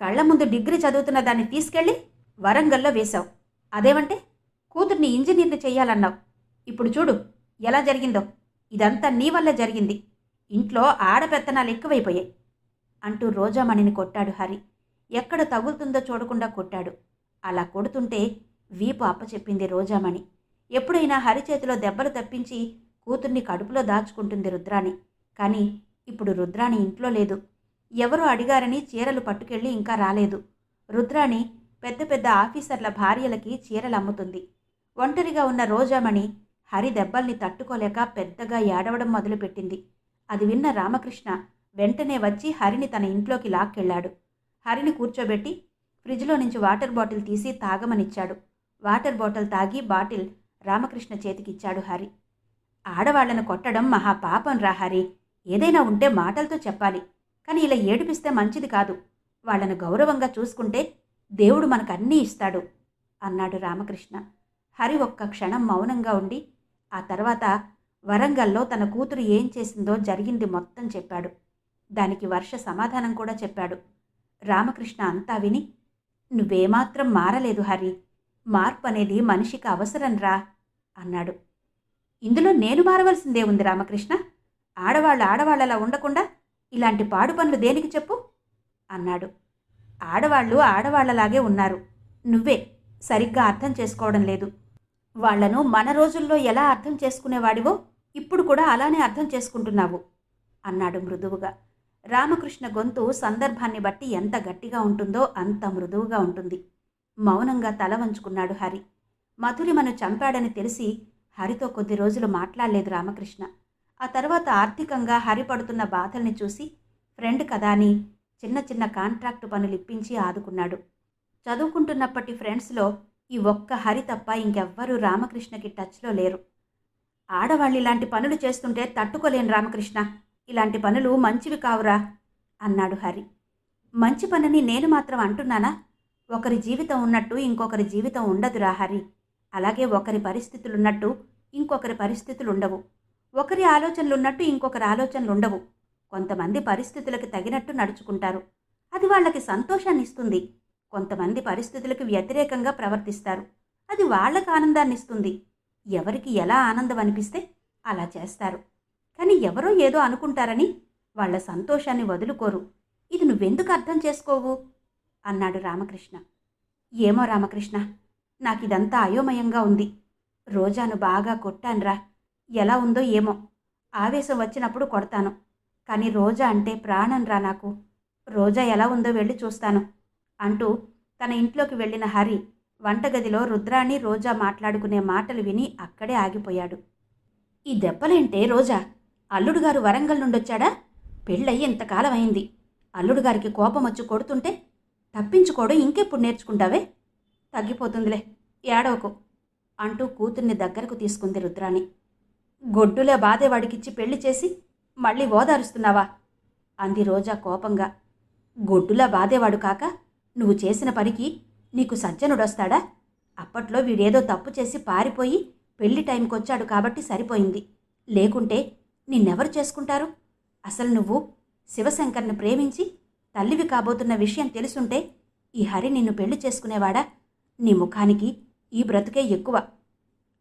కళ్ళ ముందు డిగ్రీ చదువుతున్న దాన్ని తీసుకెళ్ళి వరంగల్లో వేశావు. అదేమంటే కూతుర్ని ఇంజనీర్ని చెయ్యాలన్నావు. ఇప్పుడు చూడు ఎలా జరిగిందో. ఇదంతా నీ వల్లే జరిగింది. ఇంట్లో ఆడపెత్తనాలు ఎక్కువైపోయాయి అంటూ రోజామణిని కొట్టాడు హరి. ఎక్కడ తగులుతుందో చూడకుండా కొట్టాడు. అలా కొడుతుంటే వీపు అప్పచెప్పింది రోజామణి. ఎప్పుడైనా హరి చేతిలో దెబ్బలు తప్పించి కూతుర్ని కడుపులో దాచుకుంటుంది రుద్రాణి. కానీ ఇప్పుడు రుద్రాణి ఇంట్లో లేదు. ఎవరో అడిగారని చీరలు పట్టుకెళ్ళి ఇంకా రాలేదు. రుద్రాణి పెద్ద పెద్ద ఆఫీసర్ల భార్యలకి చీరలు అమ్ముతుంది. ఒంటరిగా ఉన్న రోజామణి హరి దెబ్బల్ని తట్టుకోలేక పెద్దగా ఏడవడం మొదలుపెట్టింది. అది విన్న రామకృష్ణ వెంటనే వచ్చి హరిని తన ఇంట్లోకి లాక్కెళ్లాడు. హరిని కూర్చోబెట్టి ఫ్రిడ్జ్లో నుంచి వాటర్ బాటిల్ తీసి తాగమనిచ్చాడు. వాటర్ బాటిల్ తాగి బాటిల్ రామకృష్ణ చేతికిచ్చాడు హరి. ఆడవాళ్లను కొట్టడం మహాపాపం రా హరి. ఏదైనా ఉంటే మాటలతో చెప్పాలి. కానీ ఇలా ఏడిపిస్తే మంచిది కాదు. వాళ్లను గౌరవంగా చూసుకుంటే దేవుడు మనకన్నీ ఇస్తాడు అన్నాడు రామకృష్ణ. హరి ఒక్క క్షణం మౌనంగా ఉండి ఆ తర్వాత వరంగల్లో తన కూతురు ఏం చేసిందో జరిగింది మొత్తం చెప్పాడు. దానికి వర్ష సమాధానం కూడా చెప్పాడు. రామకృష్ణ అంతా విని, నువ్వేమాత్రం మారలేదు హరి. మార్పు అనేది మనిషికి అవసరంరా అన్నాడు. ఇందులో నేను మారవలసిందే ఉంది రామకృష్ణ. ఆడవాళ్ళలా ఉండకుండా ఇలాంటి పాడు పనులు దేనికి చెప్పు అన్నాడు. ఆడవాళ్ళు ఆడవాళ్లలాగే ఉన్నారు. నువ్వే సరిగ్గా అర్థం చేసుకోవడం లేదు. వాళ్లను మన రోజుల్లో ఎలా అర్థం చేసుకునేవాడివో ఇప్పుడు కూడా అలానే అర్థం చేసుకుంటున్నావు అన్నాడు మృదువుగా. రామకృష్ణ గొంతు సందర్భాన్ని బట్టి ఎంత గట్టిగా ఉంటుందో అంత మృదువుగా ఉంటుంది. మౌనంగా తల వంచుకున్నాడు హరి. మధురిమను చంపాడని తెలిసి హరితో కొద్ది రోజులు మాట్లాడలేదు రామకృష్ణ. ఆ తర్వాత ఆర్థికంగా హరి పడుతున్న బాధల్ని చూసి ఫ్రెండ్ కదా అని చిన్న చిన్న కాంట్రాక్టు పనులు ఇప్పించి ఆదుకున్నాడు. చదువుకుంటున్నప్పటి ఫ్రెండ్స్లో ఈ ఒక్క హరి తప్ప ఇంకెవ్వరూ రామకృష్ణకి టచ్లో లేరు. ఆడవాళ్ళు ఇలాంటి పనులు చేస్తుంటే తట్టుకోలేను రామకృష్ణ. ఇలాంటి పనులు మంచివి కావురా అన్నాడు హరి. మంచి పనిని నేను మాత్రం అంటున్నానా? ఒకరి జీవితం ఉన్నట్టు ఇంకొకరి జీవితం ఉండదురా హరి. అలాగే ఒకరి పరిస్థితులున్నట్టు ఇంకొకరి పరిస్థితులుండవు. ఒకరి ఆలోచనలున్నట్టు ఇంకొకరి ఆలోచనలుండవు. కొంతమంది పరిస్థితులకు తగినట్టు నడుచుకుంటారు. అది వాళ్ళకి సంతోషాన్ని ఇస్తుంది. కొంతమంది పరిస్థితులకు వ్యతిరేకంగా ప్రవర్తిస్తారు. అది వాళ్లకు ఆనందాన్ని ఇస్తుంది. ఎవరికి ఎలా ఆనందం అనిపిస్తే అలా చేస్తారు. కానీ ఎవరో ఏదో అనుకుంటారని వాళ్ల సంతోషాన్ని వదులుకోరు. ఇది నువ్వెందుకు అర్థం చేసుకోవు అన్నాడు రామకృష్ణ. ఏమో రామకృష్ణ, నాకిదంతా అయోమయంగా ఉంది. రోజాను బాగా కొట్టాన్రా. ఎలా ఉందో ఏమో. ఆవేశం వచ్చినప్పుడు కొడతాను. కానీ రోజా అంటే ప్రాణం రా నాకు. రోజా ఎలా ఉందో వెళ్ళి చూస్తాను అంటూ తన ఇంట్లోకి వెళ్ళిన హరి వంటగదిలో రుద్రాణి రోజా మాట్లాడుకునే మాటలు విని అక్కడే ఆగిపోయాడు. ఈ దెబ్బలేంటే రోజా? అల్లుడుగారు వరంగల్ నుండొచ్చాడా? పెళ్ళయి ఇంతకాలం అయింది. అల్లుడుగారికి కోపం వచ్చి కొడుతుంటే తప్పించుకోవడం ఇంకెప్పుడు నేర్చుకుంటావే? తగ్గిపోతుందిలే, ఏడవకు అంటూ కూతుర్ని దగ్గరకు తీసుకుంది రుద్రాణి. గొడ్డులే బాధేవాడికిచ్చి పెళ్లి చేసి మళ్ళీ ఓదారుస్తున్నావా అంది రోజా కోపంగా. గొడ్డులా బాధేవాడు కాక నువ్వు చేసిన పనికి నీకు సజ్జనుడొస్తాడా? అప్పట్లో వీడేదో తప్పు చేసి పారిపోయి పెళ్లి టైంకొచ్చాడు కాబట్టి సరిపోయింది. లేకుంటే నిన్నెవరు చేసుకుంటారు? అసలు నువ్వు శివశంకర్ని ప్రేమించి తల్లివి కాబోతున్న విషయం తెలుసుంటే ఈ హరి నిన్ను పెళ్లి చేసుకునేవాడా? నీ ముఖానికి ఈ బ్రతుకే ఎక్కువ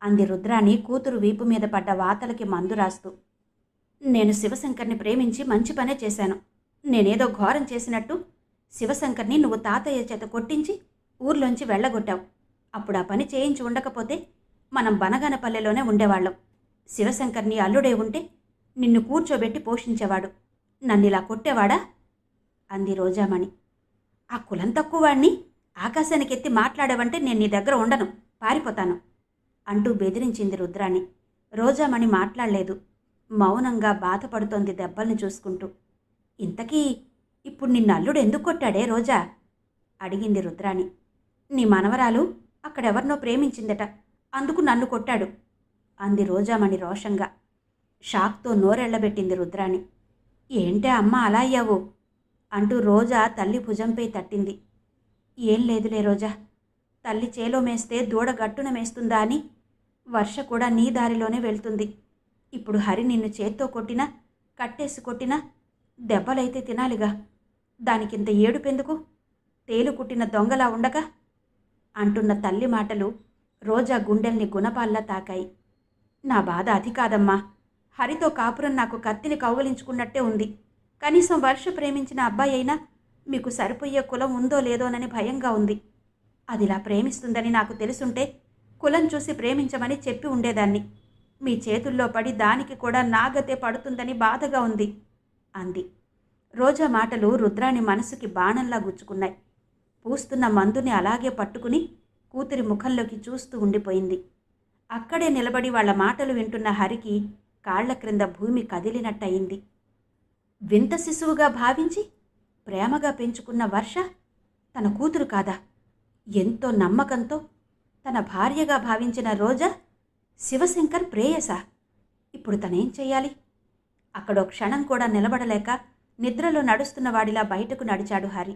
అంది రుద్రాణి కూతురు వీపు మీద పడ్డ వాతలకి మందు రాస్తూ. నేను శివశంకర్ని ప్రేమించి మంచి పనే చేశాను. నేనేదో ఘోరం చేసినట్టు శివశంకర్ని నువ్వు తాతయ్య చేత కొట్టించి ఊర్లోంచి వెళ్ళగొట్టావు. అప్పుడు ఆ పని చేయించి ఉండకపోతే మనం బనగానపల్లెలోనే ఉండేవాళ్ళం. శివశంకర్ని అల్లుడే ఉంటే నిన్ను కూర్చోబెట్టి పోషించేవాడు. నన్నిలా కొట్టేవాడా అంది రోజామణి. ఆ కులం తక్కువ వాణ్ణి ఆకాశానికెత్తి మాట్లాడావంటే నేను నీ దగ్గర ఉండను, పారిపోతాను అంటూ బెదిరించింది రుద్రాణి. రోజామణి మాట్లాడలేదు. మౌనంగా బాధపడుతోంది దెబ్బల్ని చూసుకుంటూ. ఇంతకీ ఇప్పుడు నిన్ను అల్లుడు ఎందుకు కొట్టాడే రోజా అడిగింది రుద్రాణి. నీ మనవరాలు అక్కడెవరినో ప్రేమించిందట, అందుకు నన్ను కొట్టాడు అంది రోజామణి రోషంగా. షాక్తో నోరెళ్లబెట్టింది రుద్రాణి. ఏంటే అమ్మ అలా అయ్యావు అంటూ రోజా తల్లి భుజంపై తట్టింది. ఏం లేదులే రోజా, తల్లి చేలో మేస్తే దూడ గట్టున మేస్తుందా అని వర్ష కూడా నీ దారిలోనే వెళ్తుంది. ఇప్పుడు హరి నిన్ను చేత్తో కొట్టినా కట్టేసి కొట్టినా దెబ్బలైతే తినాలిగా. దానికింత ఏడుపెందుకు? తేలుకుట్టిన దొంగలా ఉండగా అంటున్న తల్లి మాటలు రోజా గుండెల్ని గుణపాల్లా తాకాయి. నా బాధ అది కాదమ్మా. హరితో కాపురం నాకు కత్తిని కౌగిలించుకున్నట్టే ఉంది. కనీసం వర్ష ప్రేమించిన అబ్బాయి అయినా మీకు సరిపోయే కులం ఉందో లేదోనని భయంగా ఉంది. అదిలా ప్రేమిస్తుందని నాకు తెలుసుంటే కులం చూసి ప్రేమించమని చెప్పి ఉండేదాన్ని. మీ చేతుల్లో పడి దానికి కూడా నాగతే పడుతుందని బాధగా ఉంది అంది. రోజా మాటలు రుద్రాణి మనసుకి బాణంలా గుచ్చుకున్నాయి. పూస్తున్న మందుని అలాగే పట్టుకుని కూతురి ముఖంలోకి చూస్తూ ఉండిపోయింది. అక్కడే నిలబడి వాళ్ల మాటలు వింటున్న హరికి కాళ్ల క్రింద భూమి కదిలినట్టయింది. వింత శిశువుగా భావించి ప్రేమగా పెంచుకున్న వర్ష తన కూతురు కాదా? ఎంతో నమ్మకంతో తన భార్యగా భావించిన రోజా శివశంకర్ ప్రేయసా? ఇప్పుడు తనేం చెయ్యాలి? అక్కడో క్షణం కూడా నిలబడలేక నిద్రలో నడుస్తున్న వాడిలా బయటకు నడిచాడు హరి.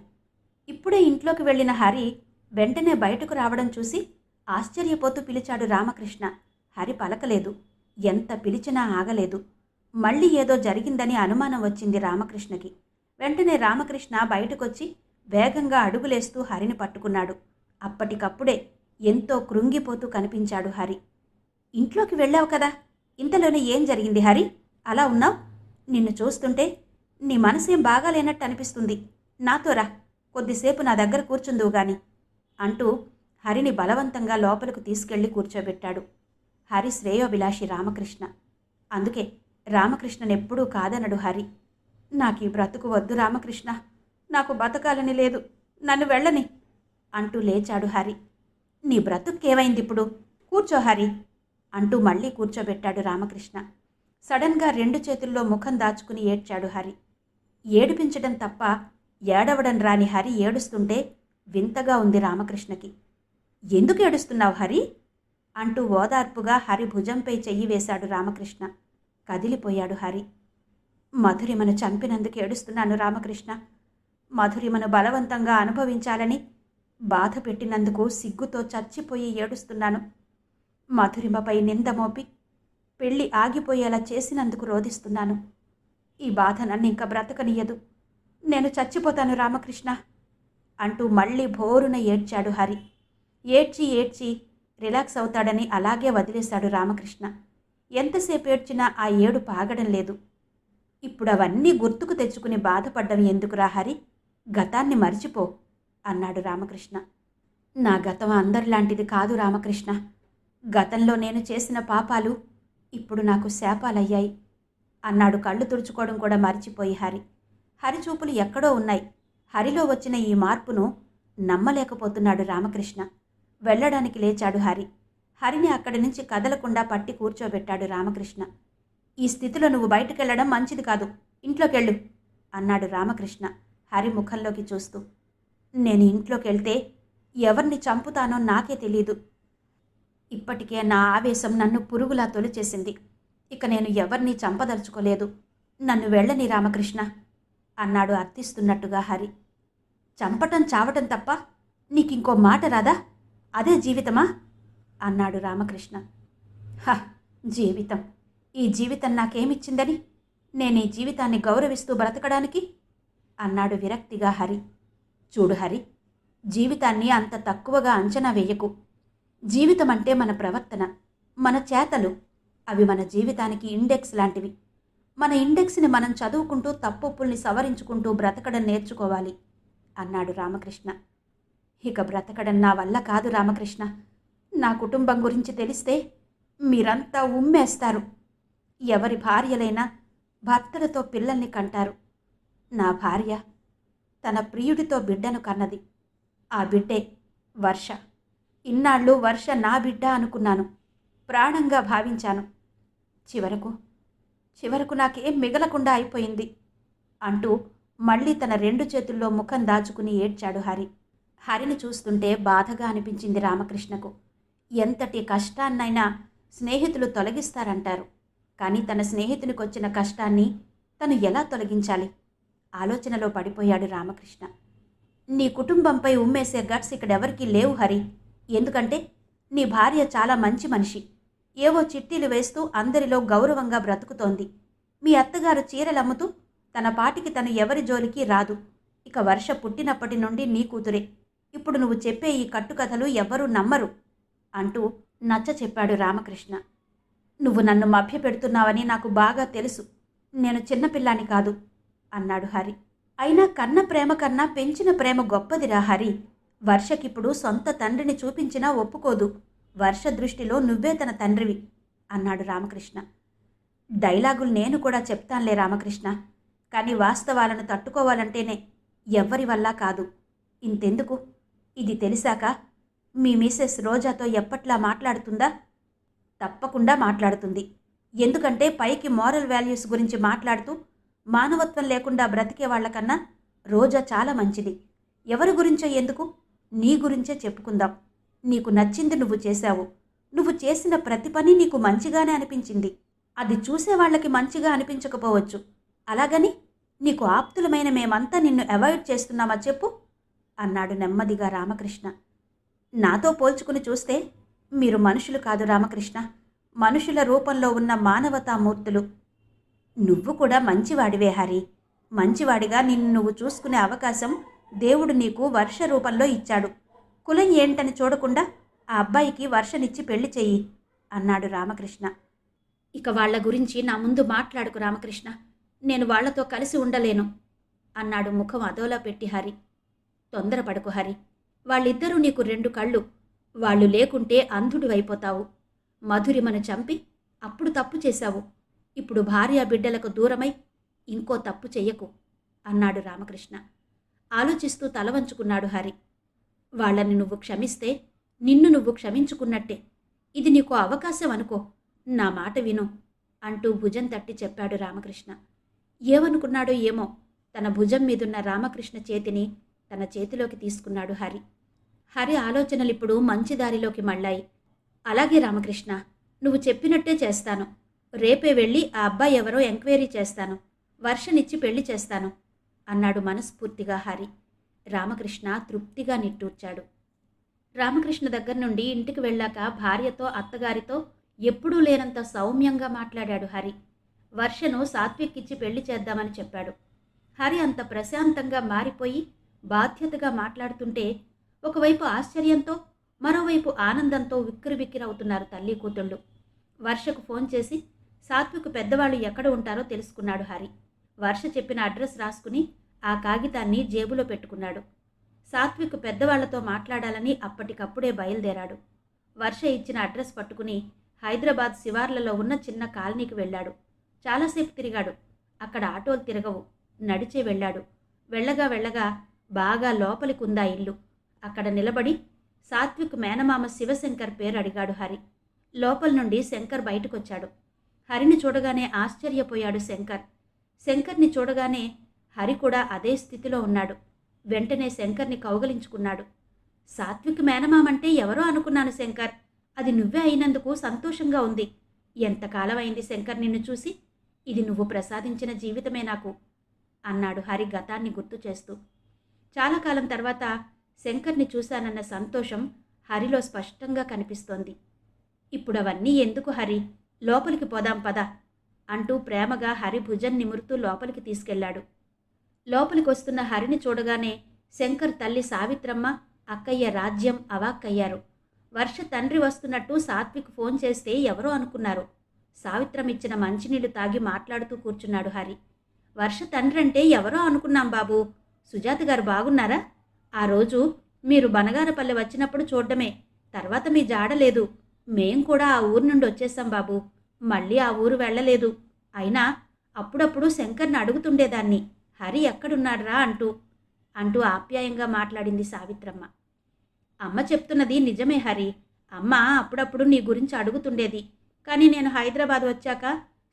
ఇప్పుడే ఇంట్లోకి వెళ్ళిన హరి వెంటనే బయటకు రావడం చూసి ఆశ్చర్యపోతూ పిలిచాడు రామకృష్ణ. హరి పలకలేదు. ఎంత పిలిచినా ఆగలేదు. మళ్ళీ ఏదో జరిగిందని అనుమానం వచ్చింది రామకృష్ణకి. వెంటనే రామకృష్ణ బయటకొచ్చి వేగంగా అడుగులేస్తూ హరిని పట్టుకున్నాడు. అప్పటికప్పుడే ఎంతో కృంగిపోతూ కనిపించాడు హరి. ఇంట్లోకి వెళ్ళావు కదా, ఇంతలోనే ఏం జరిగింది హరి? అలా ఉన్నావు? నిన్ను చూస్తుంటే నీ మనసేం బాగాలేనట్టు అనిపిస్తుంది. నాతో రా, కొద్దిసేపు నా దగ్గర కూర్చుందువు గాని అంటూ హరిని బలవంతంగా లోపలకు తీసుకెళ్లి కూర్చోబెట్టాడు. హరి శ్రేయోభిలాషి రామకృష్ణ. అందుకే రామకృష్ణనెప్పుడూ కాదనడు హరి. నాకీ బ్రతుకు వద్దు రామకృష్ణ, నాకు బతకాలని లేదు, నన్ను వెళ్ళని అంటూ లేచాడు హరి. నీ బ్రతుక్కేమైందిప్పుడు? కూర్చో హరి అంటూ మళ్ళీ కూర్చోబెట్టాడు రామకృష్ణ. సడన్గా 2 చేతుల్లో ముఖం దాచుకుని ఏడ్చాడు హరి. ఏడిపించడం తప్ప ఏడవడం రాని హరి ఏడుస్తుంటే వింతగా ఉంది రామకృష్ణకి. ఎందుకు ఏడుస్తున్నావు హరి అంటూ ఓదార్పుగా హరి భుజంపై చెయ్యి వేశాడు రామకృష్ణ. కదిలిపోయాడు హరి. మధురిమను చంపినందుకు ఏడుస్తున్నాను రామకృష్ణ. మధురిమను బలవంతంగా అనుభవించాలని బాధ పెట్టినందుకు సిగ్గుతో చచ్చిపోయి ఏడుస్తున్నాను. మధురిమపై నింద మోపి పెళ్లి ఆగిపోయేలా చేసినందుకు రోధిస్తున్నాను. ఈ బాధ నన్ను ఇంకా బ్రతకనియ్యదు. నేను చచ్చిపోతాను రామకృష్ణ అంటూ మళ్ళీ భోరున ఏడ్చాడు హరి. ఏడ్చి ఏడ్చి రిలాక్స్ అవుతాడని అలాగే వదిలేశాడు రామకృష్ణ. ఎంతసేపు ఏడ్చినా ఆ ఏడుపు ఆగడం లేదు. ఇప్పుడు అవన్నీ గుర్తుకు తెచ్చుకుని బాధపడ్డం ఎందుకురా హరి? గతాన్ని మర్చిపో అన్నాడు రామకృష్ణ. నా గతం అందరిలాంటిది కాదు రామకృష్ణ. గతంలో నేను చేసిన పాపాలు ఇప్పుడు నాకు శాపాలయ్యాయి అన్నాడు కళ్ళు తుడుచుకోవడం కూడా మర్చిపోయి హరి. హరి చూపులు ఎక్కడో ఉన్నాయి. హరిలో వచ్చిన ఈ మార్పును నమ్మలేకపోతున్నాడు రామకృష్ణ. వెళ్ళడానికి లేచాడు హరి. హరిని అక్కడి నుంచి కదలకుండా పట్టి కూర్చోబెట్టాడు రామకృష్ణ. ఈ స్థితిలో నువ్వు బయటకెళ్లడం మంచిది కాదు, ఇంట్లోకెళ్ళు అన్నాడు రామకృష్ణ హరి ముఖంలోకి చూస్తూ. నేను ఇంట్లోకి వెళ్తే ఎవరిని చంపుతానో నాకే తెలీదు. ఇప్పటికే నా ఆవేశం నన్ను పురుగులా తొలిచేసింది. ఇక నేను ఎవరిని చంపదలుచుకోలేదు. నన్ను వెళ్ళని రామకృష్ణ అన్నాడు అర్థిస్తున్నట్టుగా హరి. చంపటం చావటం తప్ప నీకింకో మాట రాదా? అదే జీవితమా అన్నాడు రామకృష్ణ. హ, జీవితం, ఈ జీవితం నాకేమిచ్చిందని నేనీ జీవితాన్ని గౌరవిస్తూ బ్రతకడానికి అన్నాడు విరక్తిగా హరి. చూడు హరి, జీవితాన్ని అంత తక్కువగా అంచనా వేయకు. జీవితం అంటే మన ప్రవర్తన, మన చేతలు. అవి మన జీవితానికి ఇండెక్స్ లాంటివి. మన ఇండెక్స్ని మనం చదువుకుంటూ తప్పొప్పుల్ని సవరించుకుంటూ బ్రతకడం నేర్చుకోవాలి అన్నాడు రామకృష్ణ. ఇక బ్రతకడం నా వల్ల కాదు రామకృష్ణ. నా కుటుంబం గురించి తెలిస్తే మీరంతా ఉమ్మేస్తారు. ఎవరి భార్యలైనా భర్తలతో పిల్లల్ని కంటారు. నా భార్య తన ప్రియుడితో బిడ్డను కన్నది. ఆ బిడ్డే వర్ష. ఇన్నాళ్ళు వర్ష నా బిడ్డ అనుకున్నాను, ప్రాణంగా భావించాను. చివరకు నాకేం మిగలకుండా అయిపోయింది అంటూ మళ్ళీ తన 2 చేతుల్లో ముఖం దాచుకుని ఏడ్చాడు హరి. హరిని చూస్తుంటే బాధగా అనిపించింది రామకృష్ణకు. ఎంతటి కష్టాన్నైనా స్నేహితులు తొలగిస్తారంటారు. కానీ తన స్నేహితునికి వచ్చిన కష్టాన్ని తను ఎలా తొలగించాలి? ఆలోచనలో పడిపోయాడు రామకృష్ణ. నీ కుటుంబంపై ఉమ్మేసే గట్స్ ఇక్కడెవరికీ లేవు హరి. ఎందుకంటే నీ భార్య చాలా మంచి మనిషి. ఏవో చిట్టీలు వేస్తూ అందరిలో గౌరవంగా బ్రతుకుతోంది. మీ అత్తగారు చీరలమ్ముతూ తన పాటికి తను ఎవరి జోలికి రాదు. ఇక వర్ష పుట్టినప్పటి నుండి నీ కూతురే. ఇప్పుడు నువ్వు చెప్పే ఈ కట్టుకథలు ఎవ్వరూ నమ్మరు అంటూ నచ్చ చెప్పాడు రామకృష్ణ. నువ్వు నన్ను మభ్యపెడుతున్నావని నాకు బాగా తెలుసు. నేను చిన్నపిల్లాని కాదు అన్నాడు హరి. అయినా కన్న ప్రేమ కన్నా పెంచిన ప్రేమ గొప్పదిరా హరి. వర్షకిప్పుడు సొంత తండ్రిని చూపించినా ఒప్పుకోదు. వర్ష దృష్టిలో నువ్వే తన తండ్రివి అన్నాడు రామకృష్ణ. డైలాగులు నేను కూడా చెప్తానులే రామకృష్ణ, కానీ వాస్తవాలను తట్టుకోవాలంటేనే ఎవ్వరి వల్ల కాదు. ఇంతెందుకు, ఇది తెలిసాక మీ మిసెస్ రోజాతో ఎప్పట్లా మాట్లాడుతుందా? తప్పకుండా మాట్లాడుతుంది. ఎందుకంటే పైకి మోరల్ వాల్యూస్ గురించి మాట్లాడుతూ మానవత్వం లేకుండా బ్రతికే వాళ్ళకన్నా రోజా చాలా మంచిది. ఎవరి గురించో ఎందుకు, నీ గురించే చెప్పుకుందాం. నీకు నచ్చింది నువ్వు చేశావు. నువ్వు చేసిన ప్రతి పని నీకు మంచిగానే అనిపించింది. అది చూసేవాళ్ళకి మంచిగా అనిపించకపోవచ్చు. అలాగని నీకు ఆప్తులమైన మేమంతా నిన్ను అవాయిడ్ చేస్తున్నామా చెప్పు అన్నాడు నెమ్మదిగా రామకృష్ణ. నాతో పోల్చుకుని చూస్తే మీరు మనుషులు కాదు రామకృష్ణ, మనుషుల రూపంలో ఉన్న మానవతామూర్తులు. నువ్వు కూడా మంచివాడివే హరి. మంచివాడిగా నిన్ను నువ్వు చూసుకునే అవకాశం దేవుడు నీకు వర్ష రూపంలో ఇచ్చాడు. కులం ఏంటని చూడకుండా ఆ అబ్బాయికి వర్షనిచ్చి పెళ్లి చెయ్యి అన్నాడు రామకృష్ణ. ఇక వాళ్ల గురించి నా ముందు మాట్లాడుకు రామకృష్ణ, నేను వాళ్లతో కలిసి ఉండలేను అన్నాడు ముఖం అదోలా పెట్టి హరి. తొందరపడకు హరి, వాళ్ళిద్దరూ నీకు రెండు కళ్ళు. వాళ్ళు లేకుంటే అంధుడివైపోతావు. మధురిమను చంపి అప్పుడు తప్పు చేశావు. ఇప్పుడు భార్యా బిడ్డలకు దూరమై ఇంకో తప్పు చెయ్యకు అన్నాడు రామకృష్ణ. ఆలోచిస్తూ తల వంచుకున్నాడు హరి. వాళ్ళని నువ్వు క్షమిస్తే నిన్ను నువ్వు క్షమించుకున్నట్టే. ఇది నీకు అవకాశం అనుకో, నా మాట విను అంటూ భుజం తట్టి చెప్పాడు రామకృష్ణ. ఏమనుకున్నాడో ఏమో, తన భుజం మీదున్న రామకృష్ణ చేతిని తన చేతిలోకి తీసుకున్నాడు హరి. హరి ఆలోచనలిప్పుడు మంచి దారిలోకి మళ్ళాయి. అలాగే రామకృష్ణ, నువ్వు చెప్పినట్టే చేస్తాను. రేపే వెళ్ళి ఆ అబ్బాయి ఎవరో ఎంక్వైరీ చేస్తాను. వర్షనిచ్చి పెళ్లి చేస్తాను అన్నాడు మనస్ఫూర్తిగా హరి. రామకృష్ణ తృప్తిగా నిట్టూర్చాడు. రామకృష్ణ దగ్గర నుండి ఇంటికి వెళ్ళాక భార్యతో అత్తగారితో ఎప్పుడూ లేనంత సౌమ్యంగా మాట్లాడాడు హరి. వర్షను సాత్విక్కిచ్చి పెళ్లి చేద్దామని చెప్పాడు. హరి అంత ప్రశాంతంగా మారిపోయి బాధ్యతగా మాట్లాడుతుంటే ఒకవైపు ఆశ్చర్యంతో మరోవైపు ఆనందంతో విక్కిరిబిక్కిరవుతున్నారు తల్లి కూతుళ్ళు. వర్షకు ఫోన్ చేసి సాత్విక్ పెద్దవాళ్ళు ఎక్కడ ఉంటారో తెలుసుకున్నాడు హరి. వర్ష చెప్పిన అడ్రస్ రాసుకుని ఆ కాగితాన్ని జేబులో పెట్టుకున్నాడు. సాత్విక్ పెద్దవాళ్లతో మాట్లాడాలని అప్పటికప్పుడే బయలుదేరాడు. వర్ష ఇచ్చిన అడ్రస్ పట్టుకుని హైదరాబాద్ శివార్లలో ఉన్న చిన్న కాలనీకి వెళ్ళాడు. చాలాసేపు తిరిగాడు. అక్కడ ఆటోలు తిరగవు, నడిచే వెళ్ళాడు. వెళ్ళగా వెళ్ళగా బాగా లోపలికుందా ఇల్లు. అక్కడ నిలబడి సాత్విక్ మేనమామ శివశంకర్ పేరు అడిగాడు హరి. లోపల నుండి శంకర్ బయటకొచ్చాడు. హరిని చూడగానే ఆశ్చర్యపోయాడు శంకర్. శంకర్ని చూడగానే హరి కూడా అదే స్థితిలో ఉన్నాడు. వెంటనే శంకర్ని కౌగలించుకున్నాడు. సాత్విక్ మేనమామంటే ఎవరో అనుకున్నాను శంకర్, అది నువ్వే అయినందుకు సంతోషంగా ఉంది. ఎంతకాలమైంది శంకర్ నిన్ను చూసి. ఇది నువ్వు ప్రసాదించిన జీవితమే నాకు అన్నాడు హరి గతాన్ని గుర్తు చేస్తూ. చాలా కాలం తర్వాత శంకర్ని చూశానన్న సంతోషం హరిలో స్పష్టంగా కనిపిస్తోంది. ఇప్పుడవన్నీ ఎందుకు హరి, లోపలికి పోదాం పద అంటూ ప్రేమగా హరి భుజం నిమురుతూ లోపలికి తీసుకెళ్లాడు. లోపలికొస్తున్న హరిని చూడగానే శంకర్ తల్లి సావిత్రమ్మ, అక్కయ్య రాజ్యం అవాక్కయ్యారు. వర్ష తండ్రి వస్తున్నట్టు సాత్విక్ ఫోన్ చేస్తే ఎవరో అనుకున్నారు. సావిత్రమిచ్చిన మంచినీళ్లు తాగి మాట్లాడుతూ కూర్చున్నాడు హరి. వర్ష తండ్రి అంటే ఎవరో అనుకున్నాం బాబు. సుజాత గారు బాగున్నారా? ఆ రోజు మీరు బనగానపల్లె వచ్చినప్పుడు చూడ్డమే, తర్వాత మీ జాడలేదు. మేం కూడా ఆ ఊరు నుండి వచ్చేసాం బాబు. మళ్ళీ ఆ ఊరు వెళ్ళలేదు. అయినా అప్పుడప్పుడు శంకర్ని అడుగుతుండేదాన్ని, హరి ఎక్కడున్నాడ్రా అంటూ ఆప్యాయంగా మాట్లాడింది సావిత్రమ్మ. అమ్మ చెప్తున్నది నిజమే హరి. అమ్మ అప్పుడప్పుడు నీ గురించి అడుగుతుండేది. కానీ నేను హైదరాబాద్ వచ్చాక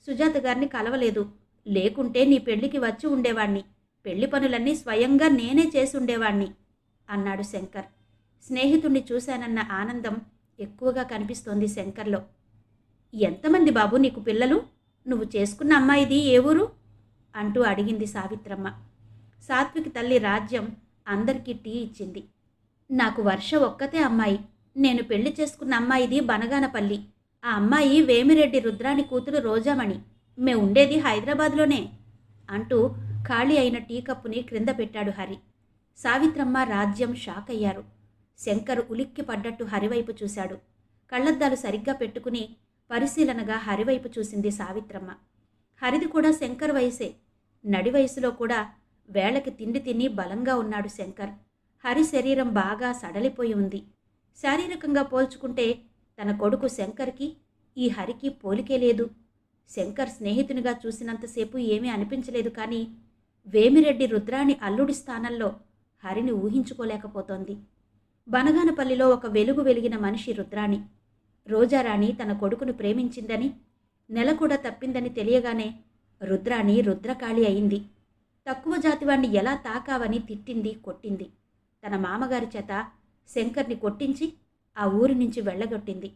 సుజాత గారిని కలవలేదు. లేకుంటే నీ పెళ్లికి వచ్చి ఉండేవాణ్ణి. పెళ్లి పనులన్నీ స్వయంగా నేనే చేసి ఉండేవాణ్ణి అన్నాడు శంకర్. స్నేహితుణ్ణి చూశానన్న ఆనందం ఎక్కువగా కనిపిస్తోంది శంకర్లో. ఎంతమంది బాబు నీకు పిల్లలు? నువ్వు చేసుకున్న అమ్మాయిది ఏ ఊరు అంటూ అడిగింది సావిత్రమ్మ. సాత్విక్ తల్లి రాజ్యం అందరికీ టీ ఇచ్చింది. నాకు వర్ష ఒక్కతే అమ్మాయి. నేను పెళ్లి చేసుకున్న అమ్మాయిది బనగానపల్లి. ఆ అమ్మాయి వేమిరెడ్డి రుద్రాని కూతురు రోజామణి. మేముండేది హైదరాబాద్లోనే అంటూ ఖాళీ అయిన టీ కప్పుని క్రింద పెట్టాడు హరి. సావిత్రమ్మ, రాజ్యం షాక్ అయ్యారు. శంకర్ ఉలిక్కి పడ్డట్టు హరివైపు చూశాడు. కళ్ళద్దాలు సరిగ్గా పెట్టుకుని పరిశీలనగా హరివైపు చూసింది సావిత్రమ్మ. హరిది కూడా శంకర్ వయసే. నడి వయసులో కూడా వేళకి తిండి తిని బలంగా ఉన్నాడు శంకర్. హరి శరీరం బాగా సడలిపోయి ఉంది. శారీరకంగా పోల్చుకుంటే తన కొడుకు శంకర్కి ఈ హరికి పోలికే లేదు. శంకర్ స్నేహితునిగా చూసినంతసేపు ఏమీ అనిపించలేదు, కానీ వేమిరెడ్డి రుద్రాణి అల్లుడి స్థానంలో హరిని ఊహించుకోలేకపోతోంది. బనగానపల్లిలో ఒక వెలుగు వెలిగిన మనిషి రుద్రాణి. రోజారాణి తన కొడుకును ప్రేమించిందని, నెల కూడా తప్పిందని తెలియగానే రుద్రాణి రుద్రకాళి అయింది. తక్కువ జాతివాణ్ణి ఎలా తాకావని తిట్టింది, కొట్టింది. తన మామగారి చేత శంకర్ని కొట్టించి ఆ ఊరి నుంచి వెళ్ళగొట్టింది.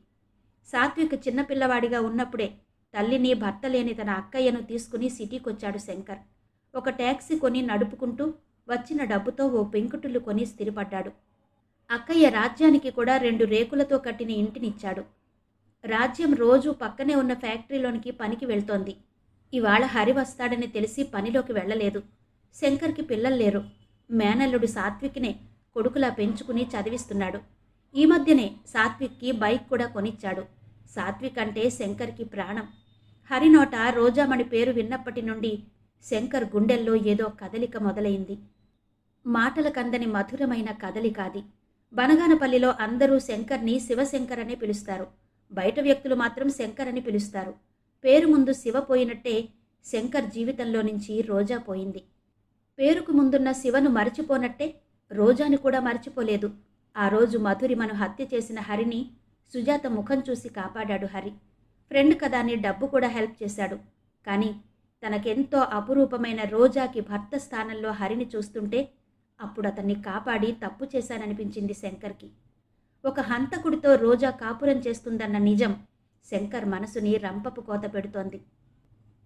సాత్విక్ చిన్నపిల్లవాడిగా ఉన్నప్పుడే తల్లిని, భర్త లేని తన అక్కయ్యను తీసుకుని సిటీకొచ్చాడు శంకర్. ఒక ట్యాక్సీ కొని నడుపుకుంటూ వచ్చిన డబ్బుతో ఓ పెంకుటిల్లు కొని స్థిరపడ్డాడు. అక్కయ్య రాజ్యానికి కూడా 2 రేకులతో కట్టిన ఇంటినిచ్చాడు. రాజ్యం రోజూ పక్కనే ఉన్న ఫ్యాక్టరీలోనికి పనికి వెళ్తోంది. ఇవాళ హరి వస్తాడని తెలిసి పనిలోకి వెళ్ళలేదు. శంకర్కి పిల్లలు లేరు. మేనల్లుడు సాత్విక్నే కొడుకులా పెంచుకుని చదివిస్తున్నాడు. ఈ మధ్యనే సాత్విక్కి బైక్ కూడా కొనిచ్చాడు. సాత్విక్ అంటే శంకర్కి ప్రాణం. హరినోట రోజామణి పేరు విన్నప్పటి నుండి శంకర్ గుండెల్లో ఏదో కదలిక మొదలైంది. మాటలకందని మధురమైన కదలికాది. బనగానపల్లిలో అందరూ శంకర్ని శివశంకర్ అనే పిలుస్తారు. బయట వ్యక్తులు మాత్రం శంకర్ అని పిలుస్తారు. పేరు ముందు శివ పోయినట్టే శంకర్ జీవితంలో నుంచి రోజా పోయింది. పేరుకు ముందున్న శివను మరచిపోనట్టే రోజాని కూడా మరచిపోలేదు. ఆ రోజు మధురిమను హత్య చేసిన హరిని సుజాత ముఖం చూసి కాపాడాడు హరి. ఫ్రెండ్ కదా అని డబ్బు కూడా హెల్ప్ చేశాడు. కానీ తనకెంతో అపురూపమైన రోజాకి భర్త స్థానంలో హరిని చూస్తుంటే అప్పుడు అతన్ని కాపాడి తప్పు చేశాననిపించింది శంకర్కి. ఒక హంతకుడితో రోజా కాపురం చేస్తుందన్న నిజం శంకర్ మనసుని రంపపు కోత పెడుతోంది.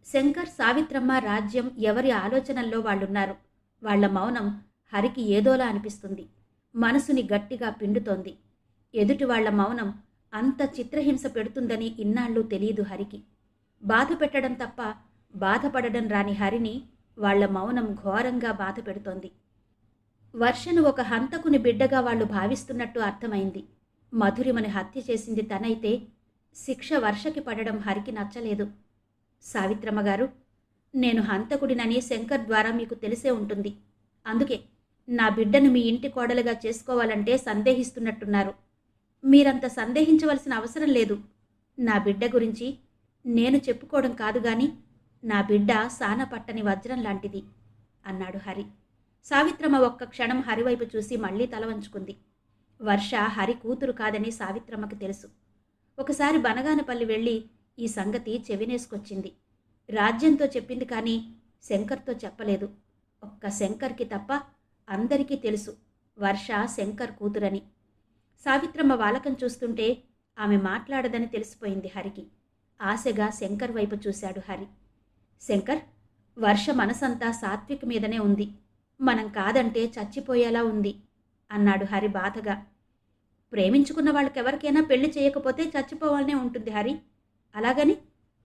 శంకర్, సావిత్రమ్మ, రాజ్యం ఎవరి ఆలోచనల్లో వాళ్ళున్నారు. వాళ్ల మౌనం హరికి ఏదోలా అనిపిస్తుంది. మనసుని గట్టిగా పిండుతోంది. ఎదుటి వాళ్ల మౌనం అంత చిత్రహింస పెడుతుందని ఇన్నాళ్ళు తెలియదు హరికి. బాధ పెట్టడం తప్ప బాధపడడం రాని హరిని వాళ్ల మౌనం ఘోరంగా బాధ పెడుతోంది. వర్షను ఒక హంతకుని బిడ్డగా వాళ్ళు భావిస్తున్నట్టు అర్థమైంది. మధురిమని హత్య చేసింది తనైతే శిక్ష వర్షకి పడడం హరికి నచ్చలేదు. సావిత్రమ్మ గారు, నేను హంతకుడినని శంకర్ ద్వారా మీకు తెలిసే ఉంటుంది. అందుకే నా బిడ్డను మీ ఇంటి కోడలుగా చేసుకోవాలంటే సందేహిస్తున్నట్టున్నారు. మీరంత సందేహించవలసిన అవసరం లేదు. నా బిడ్డ గురించి నేను చెప్పుకోవడం కాదు గాని నా బిడ్డ సానపట్టని వజ్రం లాంటిది అన్నాడు హరి. సావిత్రమ్మ ఒక్క క్షణం హరివైపు చూసి మళ్లీ తల వంచుకుంది. వర్ష హరి కూతురు కాదని సావిత్రమ్మకి తెలుసు. ఒకసారి బనగానపల్లి వెళ్ళి ఈ సంగతి చెవినేసుకొచ్చింది. రాజ్యంతో చెప్పింది కానీ శంకర్తో చెప్పలేదు. ఒక్క శంకర్కి తప్ప అందరికీ తెలుసు వర్ష శంకర్ కూతురని. సావిత్రమ్మ వాలకం చూస్తుంటే ఆమె మాట్లాడదని తెలిసిపోయింది హరికి. ఆశగా శంకర్ వైపు చూశాడు హరి. శంకర్, వర్ష మనసంతా సాత్విక్ మీదనే ఉంది. మనం కాదంటే చచ్చిపోయేలా ఉంది అన్నాడు హరి బాధగా. ప్రేమించుకున్న వాళ్ళకెవరికైనా పెళ్లి చేయకపోతే చచ్చిపోవాలనే ఉంటుంది హరి. అలాగని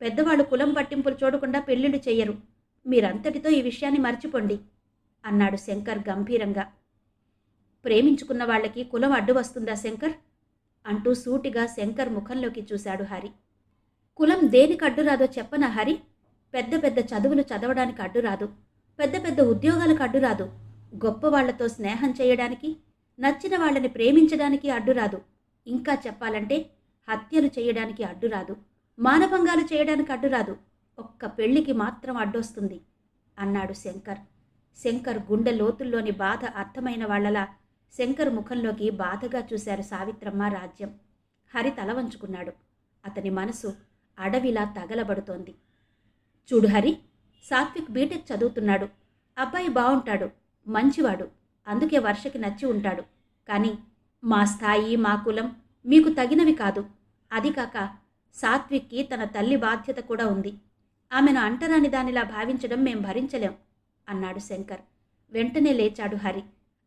పెద్దవాళ్ళు కులం పట్టింపులు చూడకుండా పెళ్లిళ్ళు చెయ్యరు. మీరంతటితో ఈ విషయాన్ని మర్చిపోండి అన్నాడు శంకర్ గంభీరంగా. ప్రేమించుకున్న వాళ్ళకి కులం అడ్డు వస్తుందా శంకర్ అంటూ సూటిగా శంకర్ ముఖంలోకి చూశాడు హరి. కులం దేనికి అడ్డురాదో చెప్పనా హరి? పెద్ద పెద్ద చదువులు చదవడానికి అడ్డురాదు. పెద్ద పెద్ద ఉద్యోగాలకు అడ్డురాదు. గొప్ప వాళ్లతో స్నేహం చేయడానికి, నచ్చిన వాళ్ళని ప్రేమించడానికి అడ్డురాదు. ఇంకా చెప్పాలంటే హత్యలు చేయడానికి అడ్డురాదు. మానభంగాలు చేయడానికి అడ్డురాదు. ఒక్క పెళ్లికి మాత్రం అడ్డొస్తుంది అన్నాడు శంకర్. శంకర్ గుండె లోతుల్లోని బాధ అర్థమైన వాళ్లలా శంకర్ ముఖంలోకి బాధగా చూశారు సావిత్రమ్మ, రాజ్యం. హరి తల వంచుకున్నాడు. అతని మనసు అడవిలా తగలబడుతోంది. చూడు హరి, సాత్విక్ బీటెక్ చదువుతున్నాడు. అబ్బాయి బావుంటాడు, మంచివాడు. అందుకే వర్షకి నచ్చి ఉంటాడు. కానీ మా స్థాయి, మా కులం మీకు తగినవి కాదు. అది కాక సాత్విక్కి తన తల్లి బాధ్యత కూడా ఉంది. ఆమెను అంటరాని దానిలా భావించడం మేం భరించలేం అన్నాడు శంకర్. వెంటనే లేచాడు హరి.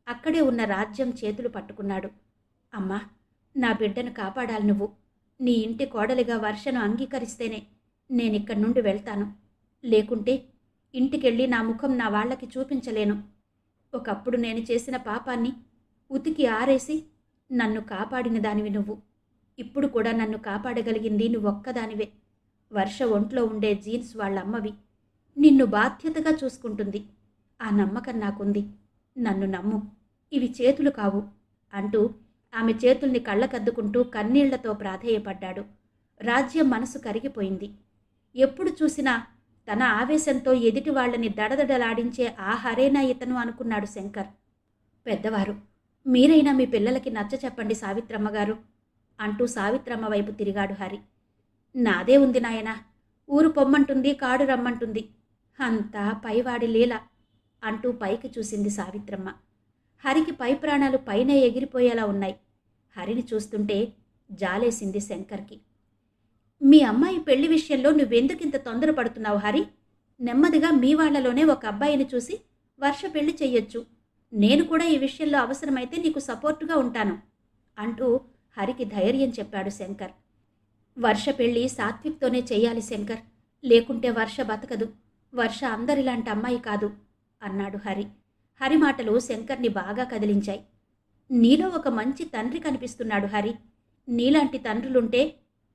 అక్కడే ఉన్న రాజ్యం చేతులు పట్టుకున్నాడు. అమ్మా, నా బిడ్డను కాపాడాలి నువ్వు. నీ ఇంటి కోడలిగా వర్షను అంగీకరిస్తేనే నేనిక్కడి నుండి వెళ్తాను. లేకుంటే ఇంటికెళ్ళి నా ముఖం నా వాళ్ళకి చూపించలేను. ఒకప్పుడు నేను చేసిన పాపాన్ని ఉతికి ఆరేసి నన్ను కాపాడిన దానివి నువ్వు. ఇప్పుడు కూడా నన్ను కాపాడగలిగింది నువ్వొక్కదానివే. వర్ష ఒంట్లో ఉండే జీన్స్ వాళ్ళమ్మవి. నిన్ను బాధ్యతగా చూసుకుంటుంది. ఆ నమ్మకం నాకుంది. నన్ను నమ్ము. ఇవి చేతులు కావు అంటూ ఆమె చేతుల్ని కళ్ళకద్దుకుంటూ కన్నీళ్లతో ప్రాధేయపడ్డాడు. రాజ్యం మనసు కరిగిపోయింది. ఎప్పుడు చూసినా తన ఆవేశంతో ఎదుటి వాళ్ళని దడదడలాడించే ఆ హరేనా ఇతను అనుకున్నాడు శంకర్. పెద్దవారు, మీరైనా మీ పిల్లలకి నచ్చ చెప్పండి సావిత్రమ్మగారు అంటూ సావిత్రమ్మ వైపు తిరిగాడు హరి. నాదే ఉంది నాయనా, ఊరు పొమ్మంటుంది, కాడు రమ్మంటుంది, అంతా పైవాడి లీల అంటూ పైకి చూసింది సావిత్రమ్మ. హరికి పై ప్రాణాలు పైనే ఎగిరిపోయేలా ఉన్నాయి. హరిని చూస్తుంటే జాలేసింది శంకర్కి. మీ అమ్మాయి పెళ్లి విషయంలో నువ్వెందుకింత తొందరపడుతున్నావు హరి? నెమ్మదిగా మీ వాళ్లలోనే ఒక అబ్బాయిని చూసి వర్ష పెళ్లి చెయ్యొచ్చు. నేను కూడా ఈ విషయంలో అవసరమైతే నీకు సపోర్టుగా ఉంటాను అంటూ హరికి ధైర్యం చెప్పాడు శంకర్. వర్ష పెళ్లి సాత్విక్తోనే చెయ్యాలి శంకర్, లేకుంటే వర్ష బతకదు. వర్ష అందరిలాంటి అమ్మాయి కాదు అన్నాడు హరి. హరి మాటలు శంకర్ని బాగా కదిలించాయి. నీలో ఒక మంచి తండ్రి కనిపిస్తున్నాడు హరి. నీలాంటి తండ్రులుంటే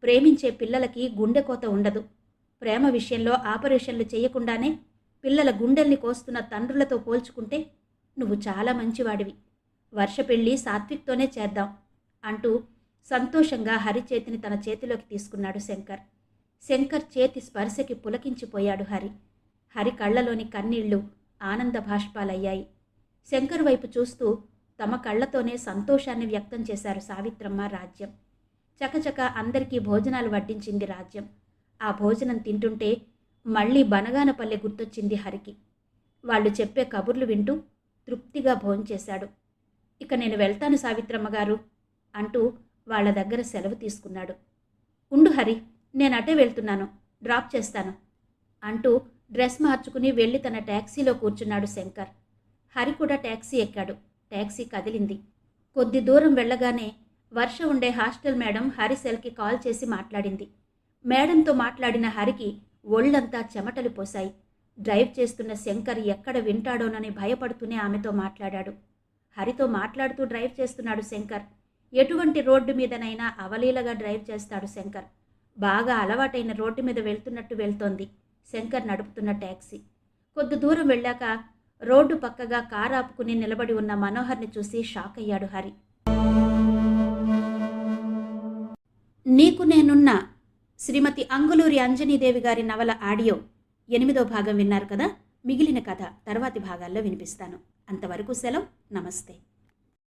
ప్రేమించే పిల్లలకి గుండెకోత ఉండదు. ప్రేమ విషయంలో ఆపరేషన్లు చేయకుండానే పిల్లల గుండెల్ని కోస్తున్న తండ్రులతో పోల్చుకుంటే నువ్వు చాలా మంచివాడివి. వర్ష పెళ్లి సాత్విక్తోనే చేద్దాం అంటూ సంతోషంగా హరి చేతిని తన చేతిలోకి తీసుకున్నాడు శంకర్. శంకర్ చేతి స్పర్శకి పులకించిపోయాడు హరి. హరి కళ్ళలోని కన్నీళ్లు ఆనంద భాష్పాలయ్యాయి. శంకర్ వైపు చూస్తూ తమ కళ్లతోనే సంతోషాన్ని వ్యక్తం చేశారు సావిత్రమ్మ, రాజ్యం. చకచక అందరికీ భోజనాలు వడ్డించింది రాజ్యం. ఆ భోజనం తింటుంటే మళ్లీ బనగానపల్లె గుర్తొచ్చింది హరికి. వాళ్ళు చెప్పే కబుర్లు వింటూ తృప్తిగా భోంచేశాడు. ఇక నేను వెళ్తాను సావిత్రమ్మగారు అంటూ వాళ్ల దగ్గర సెలవు తీసుకున్నాడు. ఉండు హరి, నేను అటే వెళ్తున్నాను, డ్రాప్ చేస్తాను అంటూ డ్రెస్ మార్చుకుని వెళ్ళి తన ట్యాక్సీలో కూర్చున్నాడు శంకర్. హరి కూడా ట్యాక్సీ ఎక్కాడు. ట్యాక్సీ కదిలింది. కొద్ది దూరం వెళ్ళగానే వర్ష ఉండే హాస్టల్ మేడం హరి సెల్కి కాల్ చేసి మాట్లాడింది. మేడంతో మాట్లాడిన హరికి ఒళ్లంతా చెమటలు పోశాయి. డ్రైవ్ చేస్తున్న శంకర్ ఎక్కడ వింటాడోనని భయపడుతూనే ఆమెతో మాట్లాడాడు. హరితో మాట్లాడుతూ డ్రైవ్ చేస్తున్నాడు శంకర్. ఎటువంటి రోడ్డు మీదనైనా అవలీలగా డ్రైవ్ చేస్తాడు శంకర్. బాగా అలవాటైన రోడ్డు మీద వెళ్తున్నట్టు వెళ్తోంది శంకర్ నడుపుతున్న ట్యాక్సీ. కొద్ది దూరం వెళ్ళాక రోడ్డు పక్కగా కారు ఆపుకుని నిలబడి ఉన్న మనోహర్ని చూసి షాక్ అయ్యాడు హరి. నీకు నేనున్న శ్రీమతి అంగులూరి అంజనీదేవి గారి నవల ఆడియో 8వ భాగం విన్నారు కదా. మిగిలిన కథ తర్వాతి భాగాల్లో వినిపిస్తాను. అంతవరకు సెలవు. నమస్తే.